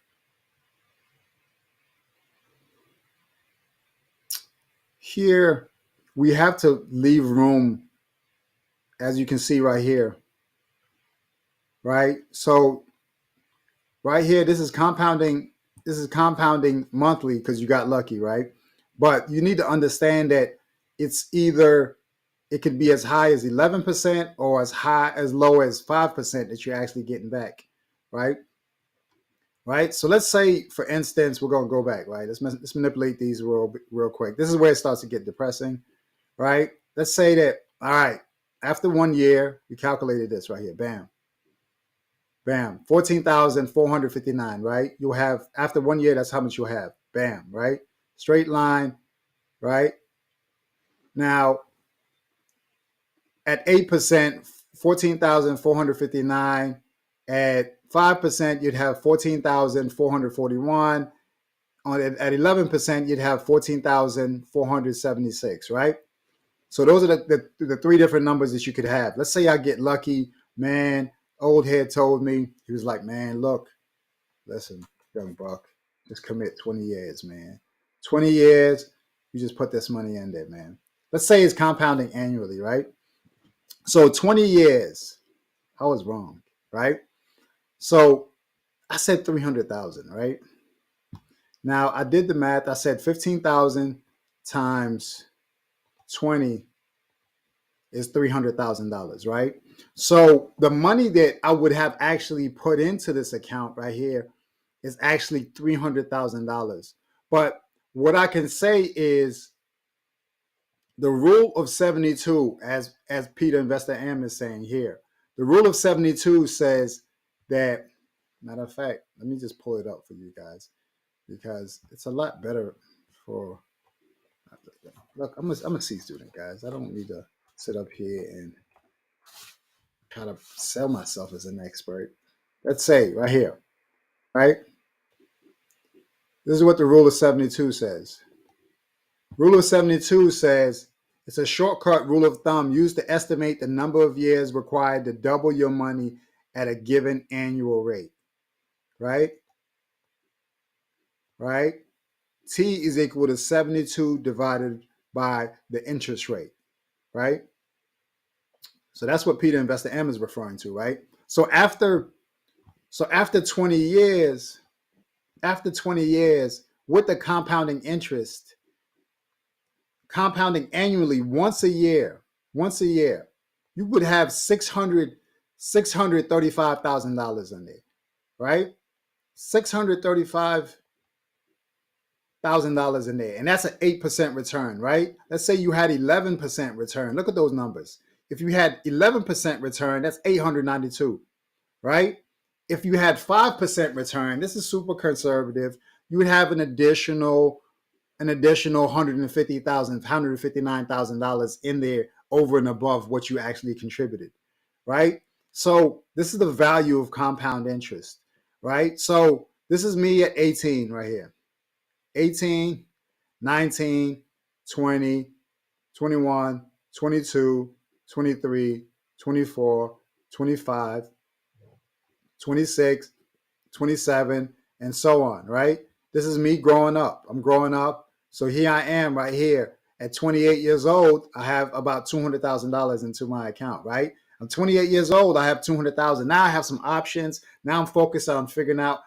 we have to leave room, as you can see right here, right? So right here, this is compounding monthly because you got lucky, right? But you need to understand that it's either, it could be as high as 11% or as low as 5% that you're actually getting back, right? Right. So let's say, for instance, we're going to go back, right? Let's manipulate these real quick. This is where it starts to get depressing, right? Let's say that, all right, after 1 year, we calculated this right here. Bam. Bam. 14,459, right? You'll have, after 1 year, that's how much you'll have. Bam, right? Straight line, right? Now, at 8%, 14,459. At 5%, you'd have 14,441. At 11%, you'd have 14,476, right? So those are the three different numbers that you could have. Let's say I get lucky, man. Old head told me, he was like, man, look, listen, young buck, just commit 20 years, man. 20 years, you just put this money in there, man. Let's say it's compounding annually, right? So 20 years, I was wrong, right? So I said 300,000, right? Now I did the math. I said 15,000 times 20 is $300,000, right? So the money that I would have actually put into this account right here is actually $300,000. But what I can say is the rule of 72, as Peter Investor M is saying here, the rule of 72 says that, matter of fact, let me just pull it up for you guys because it's a lot better for, look, I'm a C student, guys. I don't need to sit up here and try to sell myself as an expert. Let's say right here, right? This is what the rule of 72 says. Rule of 72 says it's a shortcut rule of thumb used to estimate the number of years required to double your money at a given annual rate, right? Right? T is equal to 72 divided by the interest rate, right? So that's what Peter Investor M is referring to, right? So after 20 years, with the compounding interest, compounding annually once a year, you would have $635,000 in there, right? $635,000 in there, and that's an 8% return, right? Let's say you had 11% return. Look at those numbers. If you had 11% return, that's 892, right? If you had 5% return, this is super conservative. You would have an additional $150,000, $159,000 in there over and above what you actually contributed, right? So this is the value of compound interest, right? So this is me at 18 right here. 18, 19, 20, 21, 22, 23, 24, 25, 26, 27, and so on, right? This is me growing up. I'm growing up. So here I am right here at 28 years old. I have about $200,000 into my account, right? I'm 28 years old. I have 200,000. Now I have some options. Now I'm focused on figuring out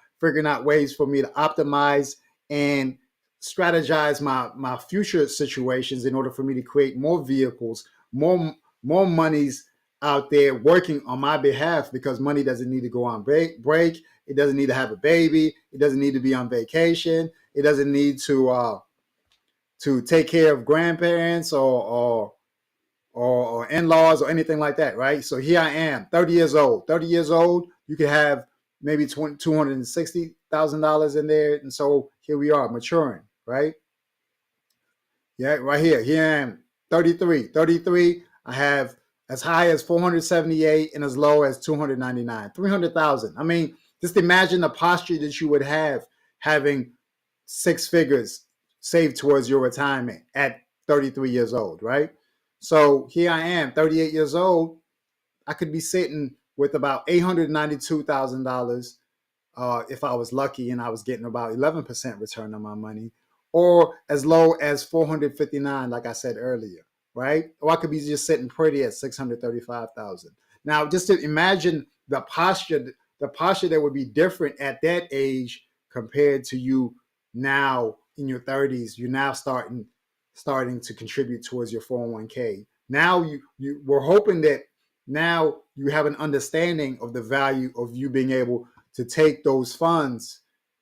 ways for me to optimize and strategize my future situations in order for me to create more vehicles, more monies out there working on my behalf, because money doesn't need to go on break. It doesn't need to have a baby. It doesn't need to be on vacation. It doesn't need to take care of grandparents or in-laws or anything like that, right? So here I am, 30 years old. 30 years old, you could have maybe $260,000 in there. And so here we are maturing, right? Yeah, right here. Here I am, 33. 33, I have as high as 478 and as low as 299, 300,000. I mean, just imagine the posture that you would have having six figures saved towards your retirement at 33 years old, right? So here I am, 38 years old. I could be sitting with about $892,000 if I was lucky and I was getting about 11% return on my money, or as low as 459, like I said earlier, right? Or I could be just sitting pretty at 635,000. Now, just to imagine the posture that would be different at that age compared to you now in your 30s. You're now starting to contribute towards your 401k. Now we're hoping that now you have an understanding of the value of you being able to take those funds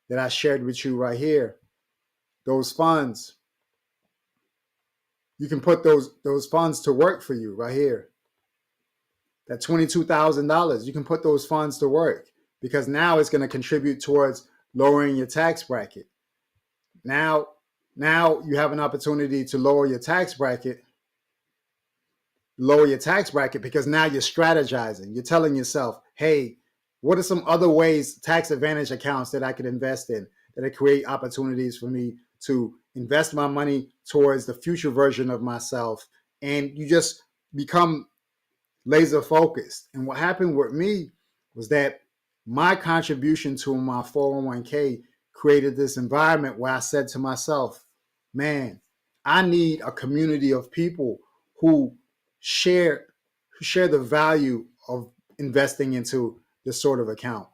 that I shared with you right here. Those funds, you can put those funds to work for you right here. That $22,000, you can put those funds to work, because now it's going to contribute towards lowering your tax bracket. Now you have an opportunity to lower your tax bracket because now you're strategizing. You're telling yourself, hey, what are some other ways, tax advantage accounts that I could invest in, that create opportunities for me to invest my money towards the future version of myself? And you just become laser focused. And what happened with me was that my contribution to my 401k created this environment where I said to myself, man, I need a community of people who share the value of investing into this sort of account.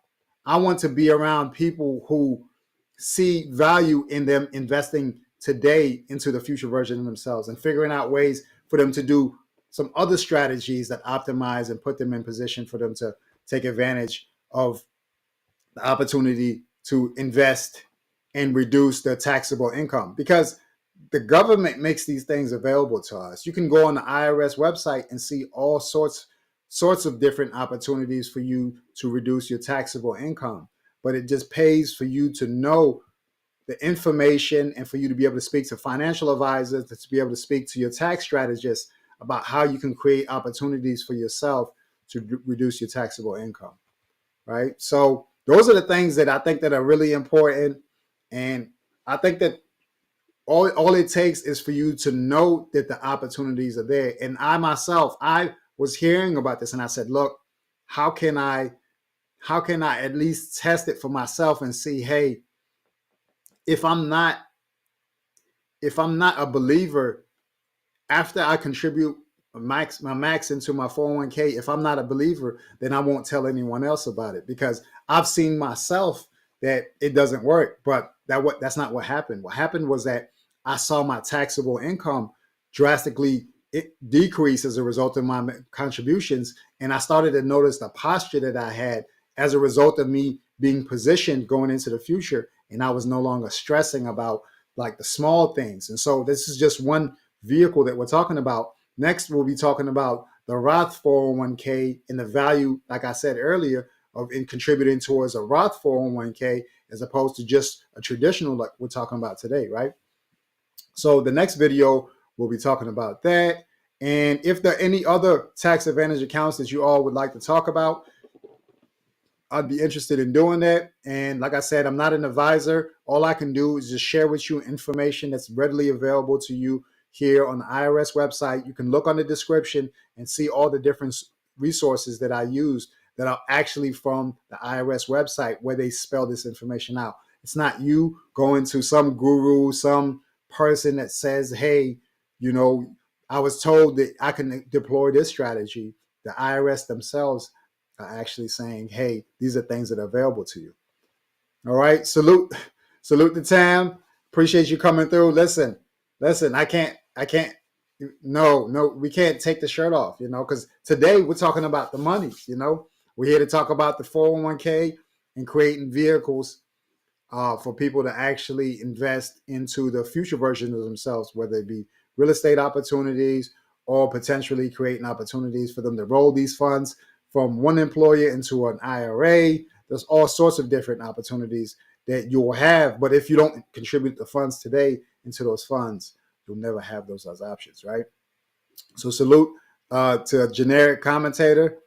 I want to be around people who see value in them investing today into the future version of themselves and figuring out ways for them to do some other strategies that optimize and put them in position for them to take advantage of the opportunity to invest and reduce their taxable income, because the government makes these things available to us. You can go on the IRS website and see all sorts of different opportunities for you to reduce your taxable income. But it just pays for you to know the information and for you to be able to speak to financial advisors, to be able to speak to your tax strategist about how you can create opportunities for yourself to reduce your taxable income, right? So those are the things that I think that are really important. And I think that all it takes is for you to know that the opportunities are there. And I was hearing about this and I said, look, how can I at least test it for myself and see, hey, if I'm not a believer, after I contribute my max into my 401k, if I'm not a believer, then I won't tell anyone else about it, because I've seen myself that it doesn't work. But that's not what happened. What happened was that I saw my taxable income drastically decrease as a result of my contributions, and I started to notice the posture that I had as a result of me being positioned going into the future, and I was no longer stressing about like the small things. And so this is just one vehicle that we're talking about. Next, we'll be talking about the Roth 401k and the value, like I said earlier, of in contributing towards a Roth 401k as opposed to just a traditional like we're talking about today, right? So the next video, we'll be talking about that. And if there are any other tax advantage accounts that you all would like to talk about, I'd be interested in doing that. And like I said, I'm not an advisor. All I can do is just share with you information that's readily available to you here on the IRS website. You can look on the description and see all the different resources that I use that are actually from the IRS website where they spell this information out. It's not you going to some guru, some person that says, hey, I was told that I can deploy this strategy. The IRS themselves are actually saying, hey, these are things that are available to you. All right. Salute to Tam. Appreciate you coming through. Listen, I can't, no, we can't take the shirt off, because today we're talking about the money, we're here to talk about the 401k and creating vehicles for people to actually invest into the future version of themselves, whether it be real estate opportunities or potentially creating opportunities for them to roll these funds from one employer into an IRA. There's all sorts of different opportunities that you'll have. But if you don't contribute the funds today into those funds, you'll never have those as options, right? So salute to a generic commentator.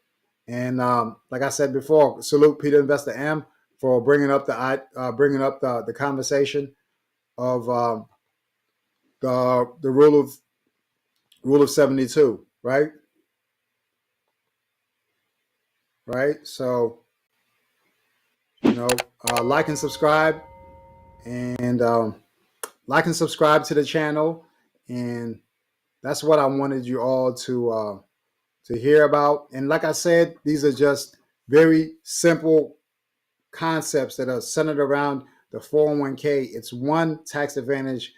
And like I said before, salute Peter Investor M for bringing up the conversation of the rule of 72, right? Right. So, like and subscribe, and like and subscribe to the channel, and that's what I wanted you all to hear about. And like I said, these are just very simple concepts that are centered around the 401k. It's one tax advantage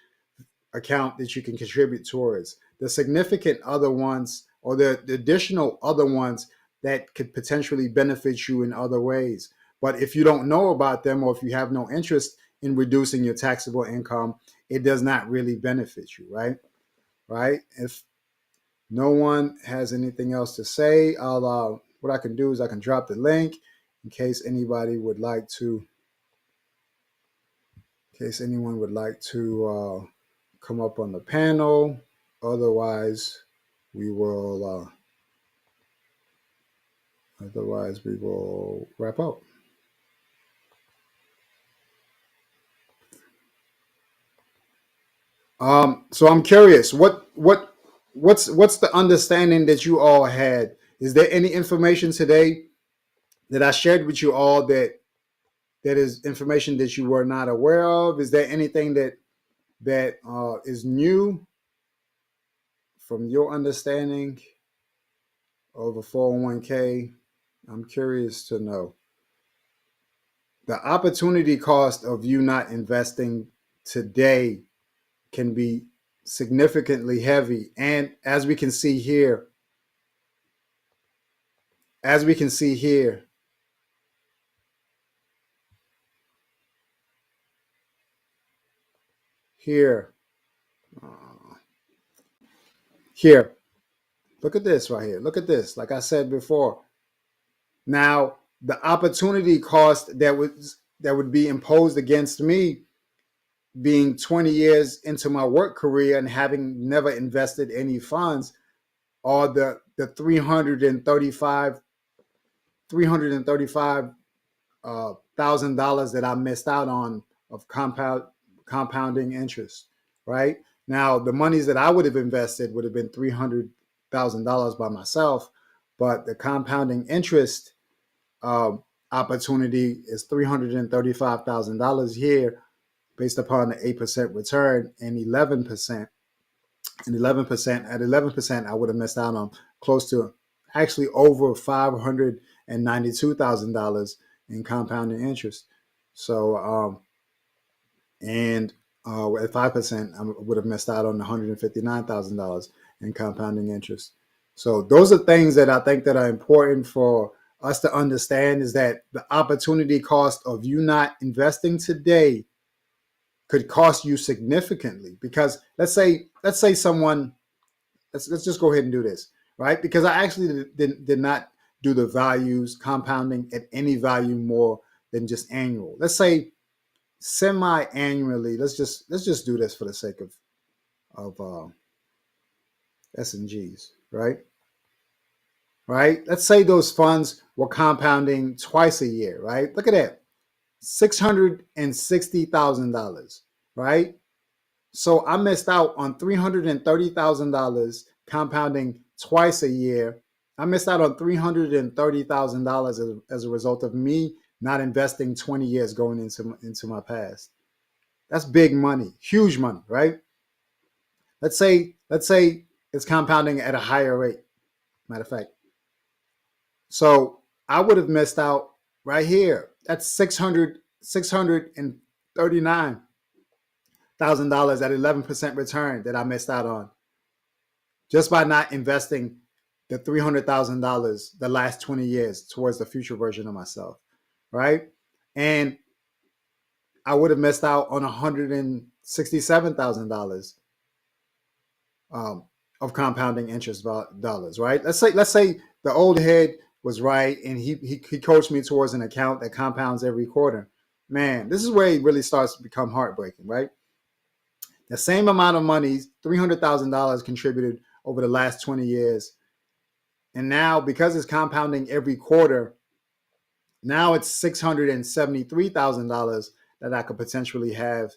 account that you can contribute towards. The significant other ones, or the additional other ones that could potentially benefit you in other ways. But if you don't know about them, or if you have no interest in reducing your taxable income, it does not really benefit you, right? Right? If no one has anything else to say, what I can do is I can drop the link in case anybody would like to, come up on the panel. Otherwise, we will wrap up. So I'm curious, what's the understanding that you all had? Is there any information today that I shared with you all that is information that you were not aware of? Is there anything that is new from your understanding of a 401k? I'm curious to know. The opportunity cost of you not investing today can be significantly heavy. And as we can see here, as we can see here, here, here, look at this right here. Look at this. Like I said before, now the opportunity cost that would be imposed against me being 20 years into my work career and having never invested any funds, or the 335 $1,000 that I missed out on of compounding interest, right? Now the monies that I would have invested would have been $300,000 by myself, but the compounding interest opportunity is $335,000 here, based upon the 8% return and 11%. And 11% at 11%, I would have missed out on close to, actually over $592,000 in compounding interest. So, and at 5%, I would have missed out on $159,000 in compounding interest. So those are things that I think that are important for us to understand, is that the opportunity cost of you not investing today could cost you significantly. Because let's say someone, let's just go ahead and do this, right? Because I actually did not do the values compounding at any value more than just annual. Let's say semi-annually. Let's just do this for the sake of S&Gs, right? Right? Let's say those funds were compounding twice a year, right? Look at that. $660,000, right? So I missed out on $330,000 compounding twice a year. I missed out on $330,000 as a result of me not investing 20 years going into my past. That's big money, huge money, right? Let's say it's compounding at a higher rate. Matter of fact, so I would have missed out right here. That's $639,000 at 11% return that I missed out on, just by not investing the $300,000 the last 20 years towards the future version of myself, right? And I would have missed out on $167,000 of compounding interest dollars, right? Let's say the old head was right, and he coached me towards an account that compounds every quarter. Man, this is where it really starts to become heartbreaking, right? The same amount of money, $300,000 contributed over the last 20 years. And now, because it's compounding every quarter, now it's $673,000 that I could potentially have.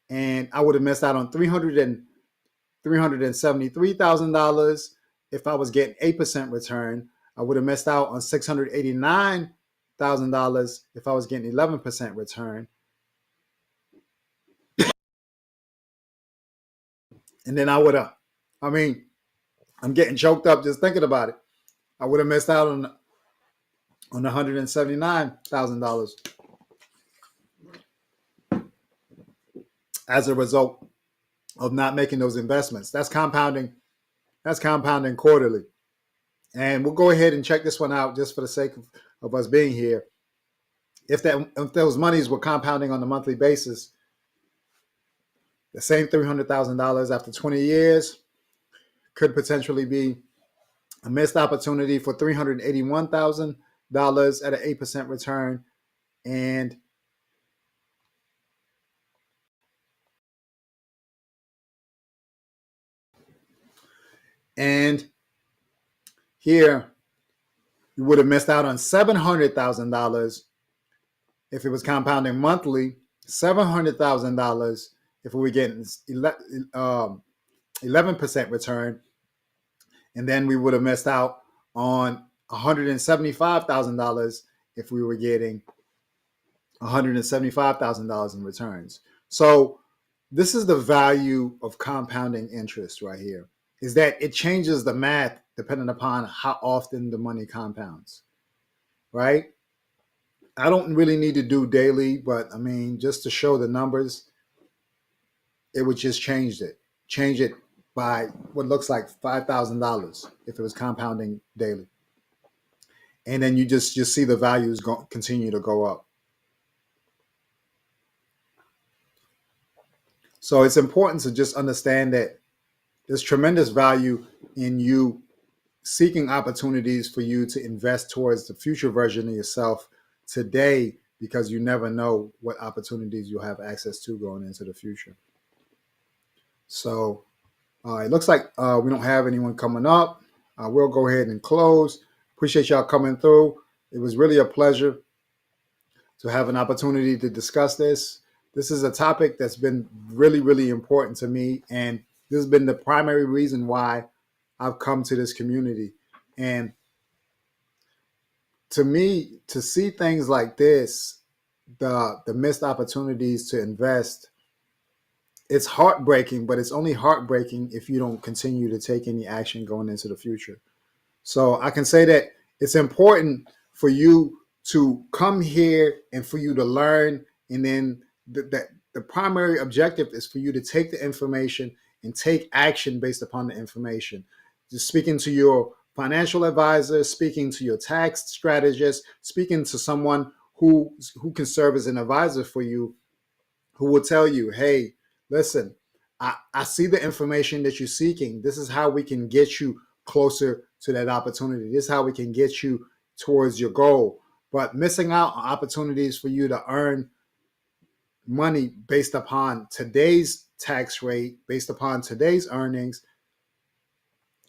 And I would have missed out on $373,000 if I was getting 8% return. I would have missed out on $689,000 if I was getting 11% return. And then I'm getting choked up just thinking about it. I would have missed out on $179,000 as a result of not making those investments. That's compounding. That's compounding quarterly. And we'll go ahead and check this one out just for the sake of us being here. If those monies were compounding on a monthly basis, the same $300,000 after 20 years could potentially be a missed opportunity for $381,000 at an 8% return. And here, you would have missed out on $700,000 if it was compounding monthly, $700,000 if we were getting 11% return, and then we would have missed out on $175,000 if we were getting $175,000 in returns. So this is the value of compounding interest right here, is that it changes the math depending upon how often the money compounds, right? I don't really need to do daily, but I mean, just to show the numbers, it would just change it by what looks like $5,000 if it was compounding daily. and then you just see the values continue to go up. So it's important to just understand that there's tremendous value in you seeking opportunities for you to invest towards the future version of yourself today, because you never know what opportunities you'll have access to going into the future. So it looks like we don't have anyone coming up. We'll go ahead and close. Appreciate y'all coming through. It was really a pleasure to have an opportunity to discuss this. This is a topic that's been really, really important to me. And this has been the primary reason why I've come to this community. And to me, to see things like this, the missed opportunities to invest, it's heartbreaking, but it's only heartbreaking if you don't continue to take any action going into the future. So I can say that it's important for you to come here and for you to learn. And then the primary objective is for you to take the information and take action based upon the information. Just speaking to your financial advisor, speaking to your tax strategist, speaking to someone who can serve as an advisor for you, who will tell you, hey, listen, I see the information that you're seeking. This is how we can get you closer to that opportunity. This is how we can get you towards your goal. But missing out on opportunities for you to earn money based upon today's tax rate, based upon today's earnings,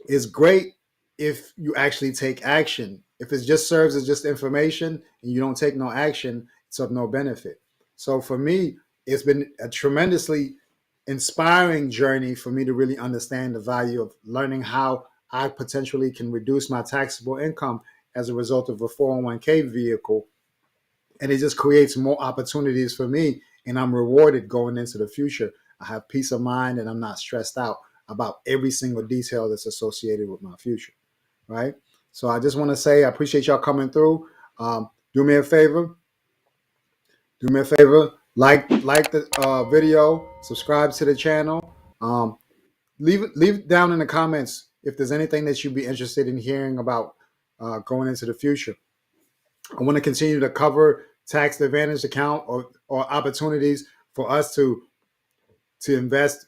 is great if you actually take action. If it just serves as just information and you don't take no action, it's of no benefit. So for me, it's been a tremendously inspiring journey for me to really understand the value of learning how I potentially can reduce my taxable income as a result of a 401k vehicle. And it just creates more opportunities for me, and I'm rewarded going into the future. I have peace of mind and I'm not stressed out about every single detail that's associated with my future, right? So I just want to say I appreciate y'all coming through. Do me a favor. Do me a favor. Like the video. Subscribe to the channel. Leave down in the comments if there's anything that you'd be interested in hearing about going into the future. I want to continue to cover tax advantage account or opportunities for us to invest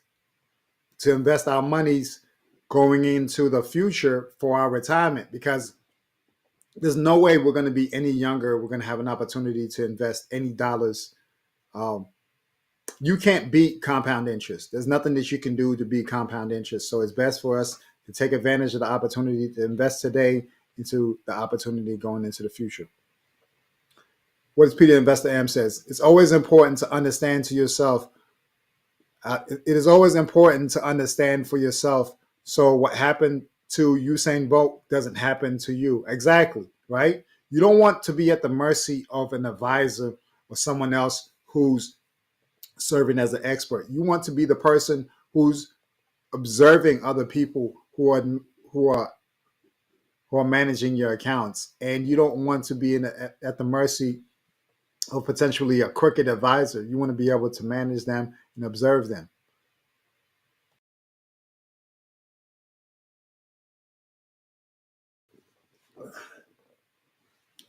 our monies going into the future for our retirement, because there's no way we're going to be any younger. We're going to have an opportunity to invest any dollars. You can't beat compound interest. There's nothing that you can do to beat compound interest. So it's best for us to take advantage of the opportunity to invest today into the opportunity going into the future. What does Peter Investor Am says? It's always important to understand to yourself. It is always important to understand for yourself. So what happened to Usain Bolt doesn't happen to you. Exactly, right? You don't want to be at the mercy of an advisor or someone else who's serving as an expert. You want to be the person who's observing other people who are managing your accounts, and you don't want to be at the mercy of potentially a crooked advisor. You want to be able to manage them and observe them.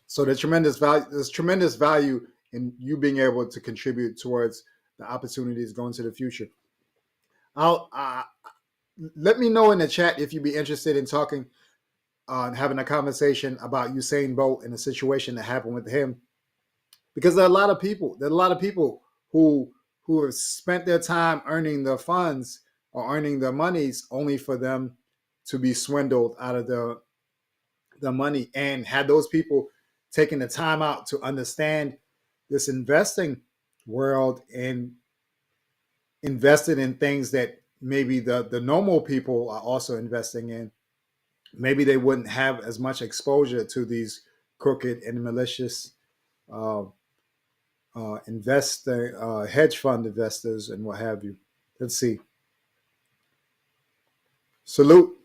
So there's tremendous value in you being able to contribute towards the opportunities going to the future. I'll let me know in the chat if you'd be interested in talking, having a conversation about Usain Bolt and the situation that happened with him, because there are a lot of people. Who have spent their time earning the funds or earning the monies only for them to be swindled out of the money. And had those people taken the time out to understand this investing world and invested in things that maybe the normal people are also investing in, maybe they wouldn't have as much exposure to these crooked and malicious hedge fund investors and what have you. Let's see. Salute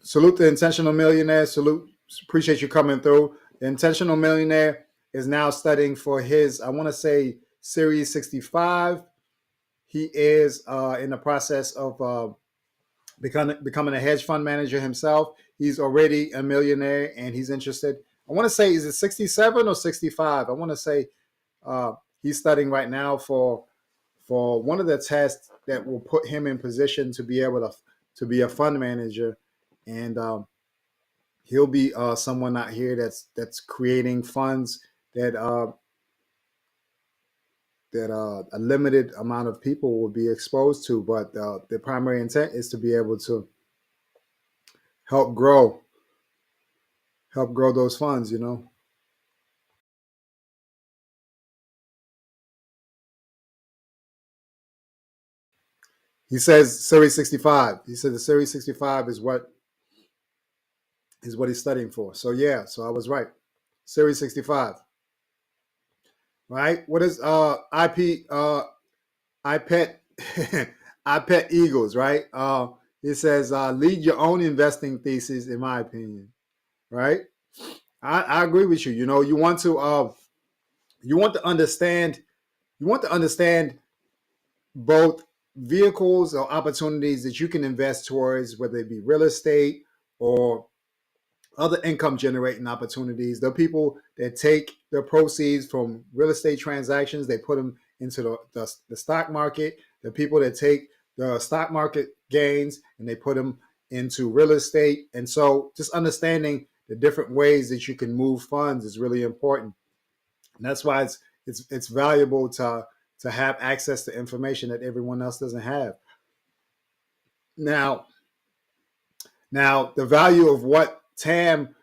the intentional millionaire. Salute. Appreciate you coming through. The intentional millionaire is now studying for his, I want to say, Series 65. He is in the process of becoming a hedge fund manager himself. He's already a millionaire and he's interested. I want to say, is it 67 or 65? I want to say uh, he's studying right now for one of the tests that will put him in position to be able to be a fund manager, and he'll be someone out here that's creating funds that a limited amount of people will be exposed to, but the primary intent is to be able to help grow help grow those funds. He says Series 65. He said the Series 65 is what he's studying for. So yeah, so I was right. Series 65, right? What is iPet iPet Eagles, right? It says lead your own investing thesis, in my opinion, right? I agree with you. You want to understand you want to understand both vehicles or opportunities that you can invest towards, whether it be real estate or other income generating opportunities. The people that take the proceeds from real estate transactions, they put them into the stock market. The people that take the stock market gains and they put them into real estate. And so just understanding the different ways that you can move funds is really important. And that's why it's valuable to have access to information that everyone else doesn't have. Now, now the value of what Tam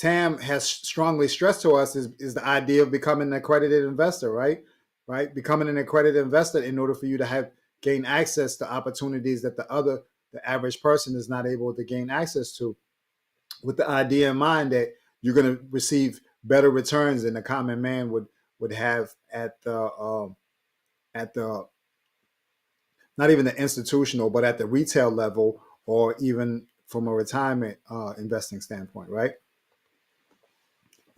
has strongly stressed to us is the idea of becoming an accredited investor, right? Right, becoming an accredited investor in order for you to have gain access to opportunities that the average person is not able to gain access to, with the idea in mind that you're going to receive better returns than the common man would have at the not even the institutional, but at the retail level, or even from a retirement investing standpoint, right?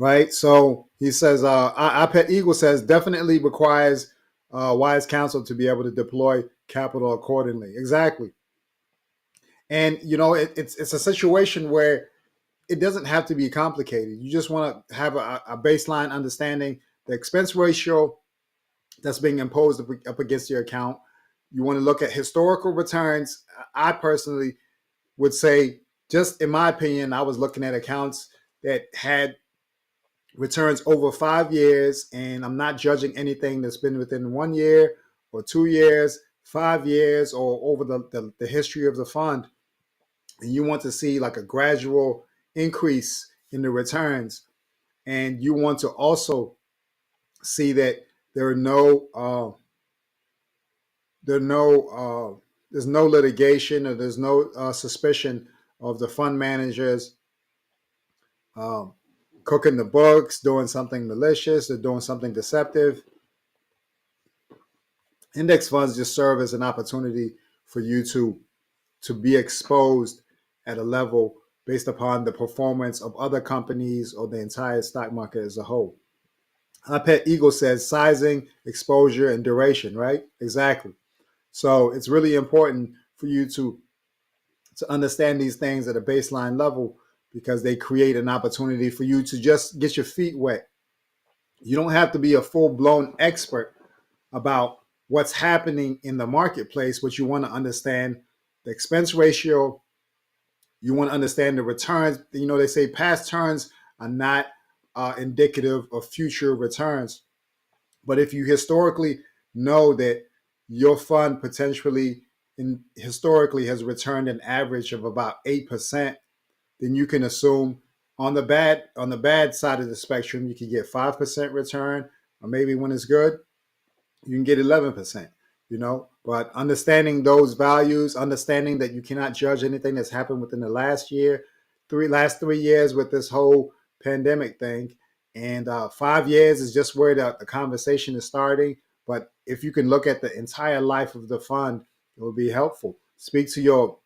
Right. So he says, iPet Eagle says definitely requires wise counsel to be able to deploy capital accordingly. Exactly. And it's a situation where it doesn't have to be complicated. You just want to have a baseline understanding the expense ratio that's being imposed up against your account. You want to look at historical returns. I personally would say, just in my opinion, I was looking at accounts that had returns over 5 years, and I'm not judging anything that's been within 1 year or 2 years, 5 years, or over the history of the fund. And you want to see like a gradual increase in the returns. And you want to also see that there are no there are no there's no litigation, or there's no suspicion of the fund managers um, cooking the books, doing something malicious, or doing something deceptive. Index funds just serve as an opportunity for you to be exposed at a level based upon the performance of other companies or the entire stock market as a whole. iPet Eagle says sizing, exposure, and duration, right? Exactly. So it's really important for you to understand these things at a baseline level, because they create an opportunity for you to just get your feet wet. You don't have to be a full-blown expert about what's happening in the marketplace, but you want to understand the expense ratio. You want to understand the returns. They say past turns are not indicative of future returns. But if you historically know that your fund potentially historically has returned an average of about 8%, then you can assume on the bad side of the spectrum, you can get 5% return, or maybe when it's good, you can get 11%. But understanding those values, understanding that you cannot judge anything that's happened within the last 3 years with this whole pandemic thing, and 5 years is just where the conversation is starting. But if you can look at the entire life of the fund, it will be helpful. Speak to your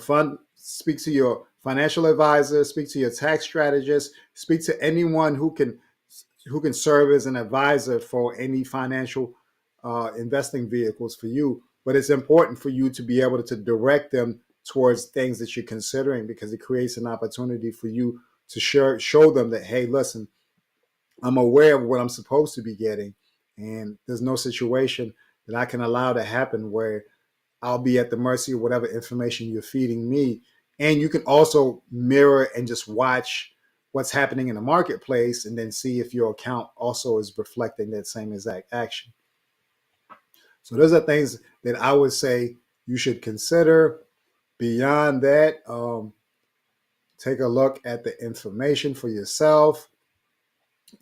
fund, speak to your financial advisor, speak to your tax strategist, speak to anyone who can serve as an advisor for any financial investing vehicles for you. But it's important for you to be able to direct them towards things that you're considering, because it creates an opportunity for you to show them that, hey, listen, I'm aware of what I'm supposed to be getting, and there's no situation that I can allow to happen where I'll be at the mercy of whatever information you're feeding me. And you can also mirror and just watch what's happening in the marketplace and then see if your account also is reflecting that same exact action. So those are things that I would say you should consider. Beyond that, take a look at the information for yourself.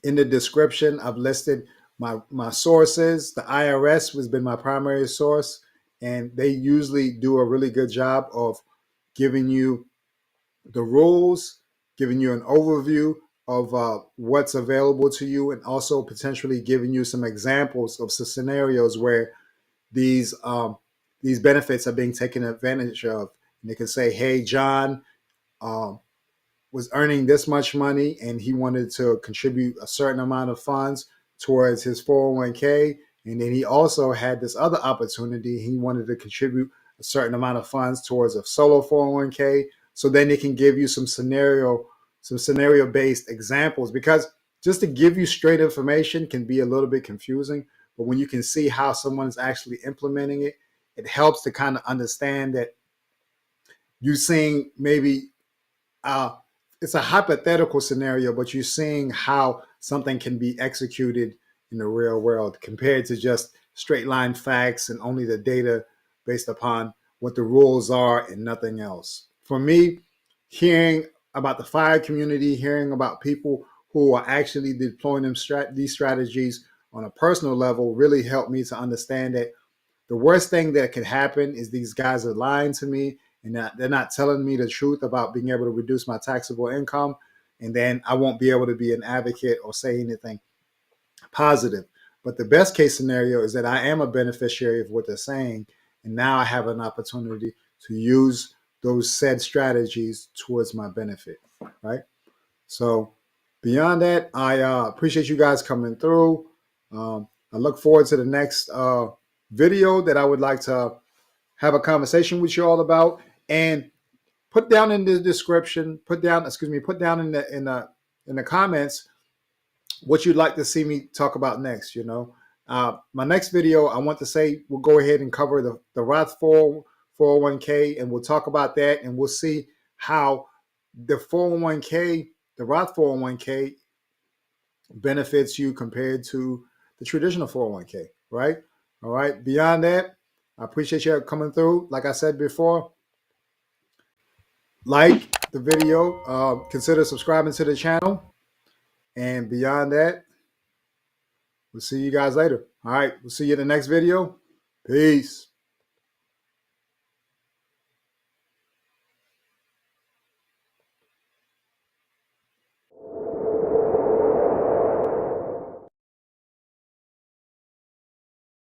In the description, I've listed my sources. The IRS has been my primary source, and they usually do a really good job of giving you the rules, giving you an overview of what's available to you, and also potentially giving you some examples of some scenarios where these benefits are being taken advantage of. And they can say, "Hey, John was earning this much money, and he wanted to contribute a certain amount of funds towards his 401k, and then he also had this other opportunity. He wanted to contribute a certain amount of funds towards a solo 401k." So then they can give you some scenario based examples, because just to give you straight information can be a little bit confusing. But when you can see how someone's actually implementing it, it helps to kind of understand that you're seeing maybe it's a hypothetical scenario, but you're seeing how something can be executed in the real world compared to just straight line facts and only the data based upon what the rules are and nothing else. For me, hearing about the fire community, hearing about people who are actually deploying these strategies on a personal level really helped me to understand that the worst thing that could happen is these guys are lying to me, and they're not telling me the truth about being able to reduce my taxable income. And then I won't be able to be an advocate or say anything positive. But the best case scenario is that I am a beneficiary of what they're saying. And now I have an opportunity to use those said strategies towards my benefit, right? So beyond that, I appreciate you guys coming through. I look forward to the next video that I would like to have a conversation with you all about. And put down in the description, put down in the comments what you'd like to see me talk about next. My next video, I want to say we'll go ahead and cover the Roth 401k, and we'll talk about that, and we'll see how the 401k, the Roth 401k benefits you compared to the traditional 401k, right? All right. Beyond that, I appreciate you coming through. Like I said before, like the video, consider subscribing to the channel. And beyond that, we'll see you guys later. All right. We'll see you in the next video. Peace.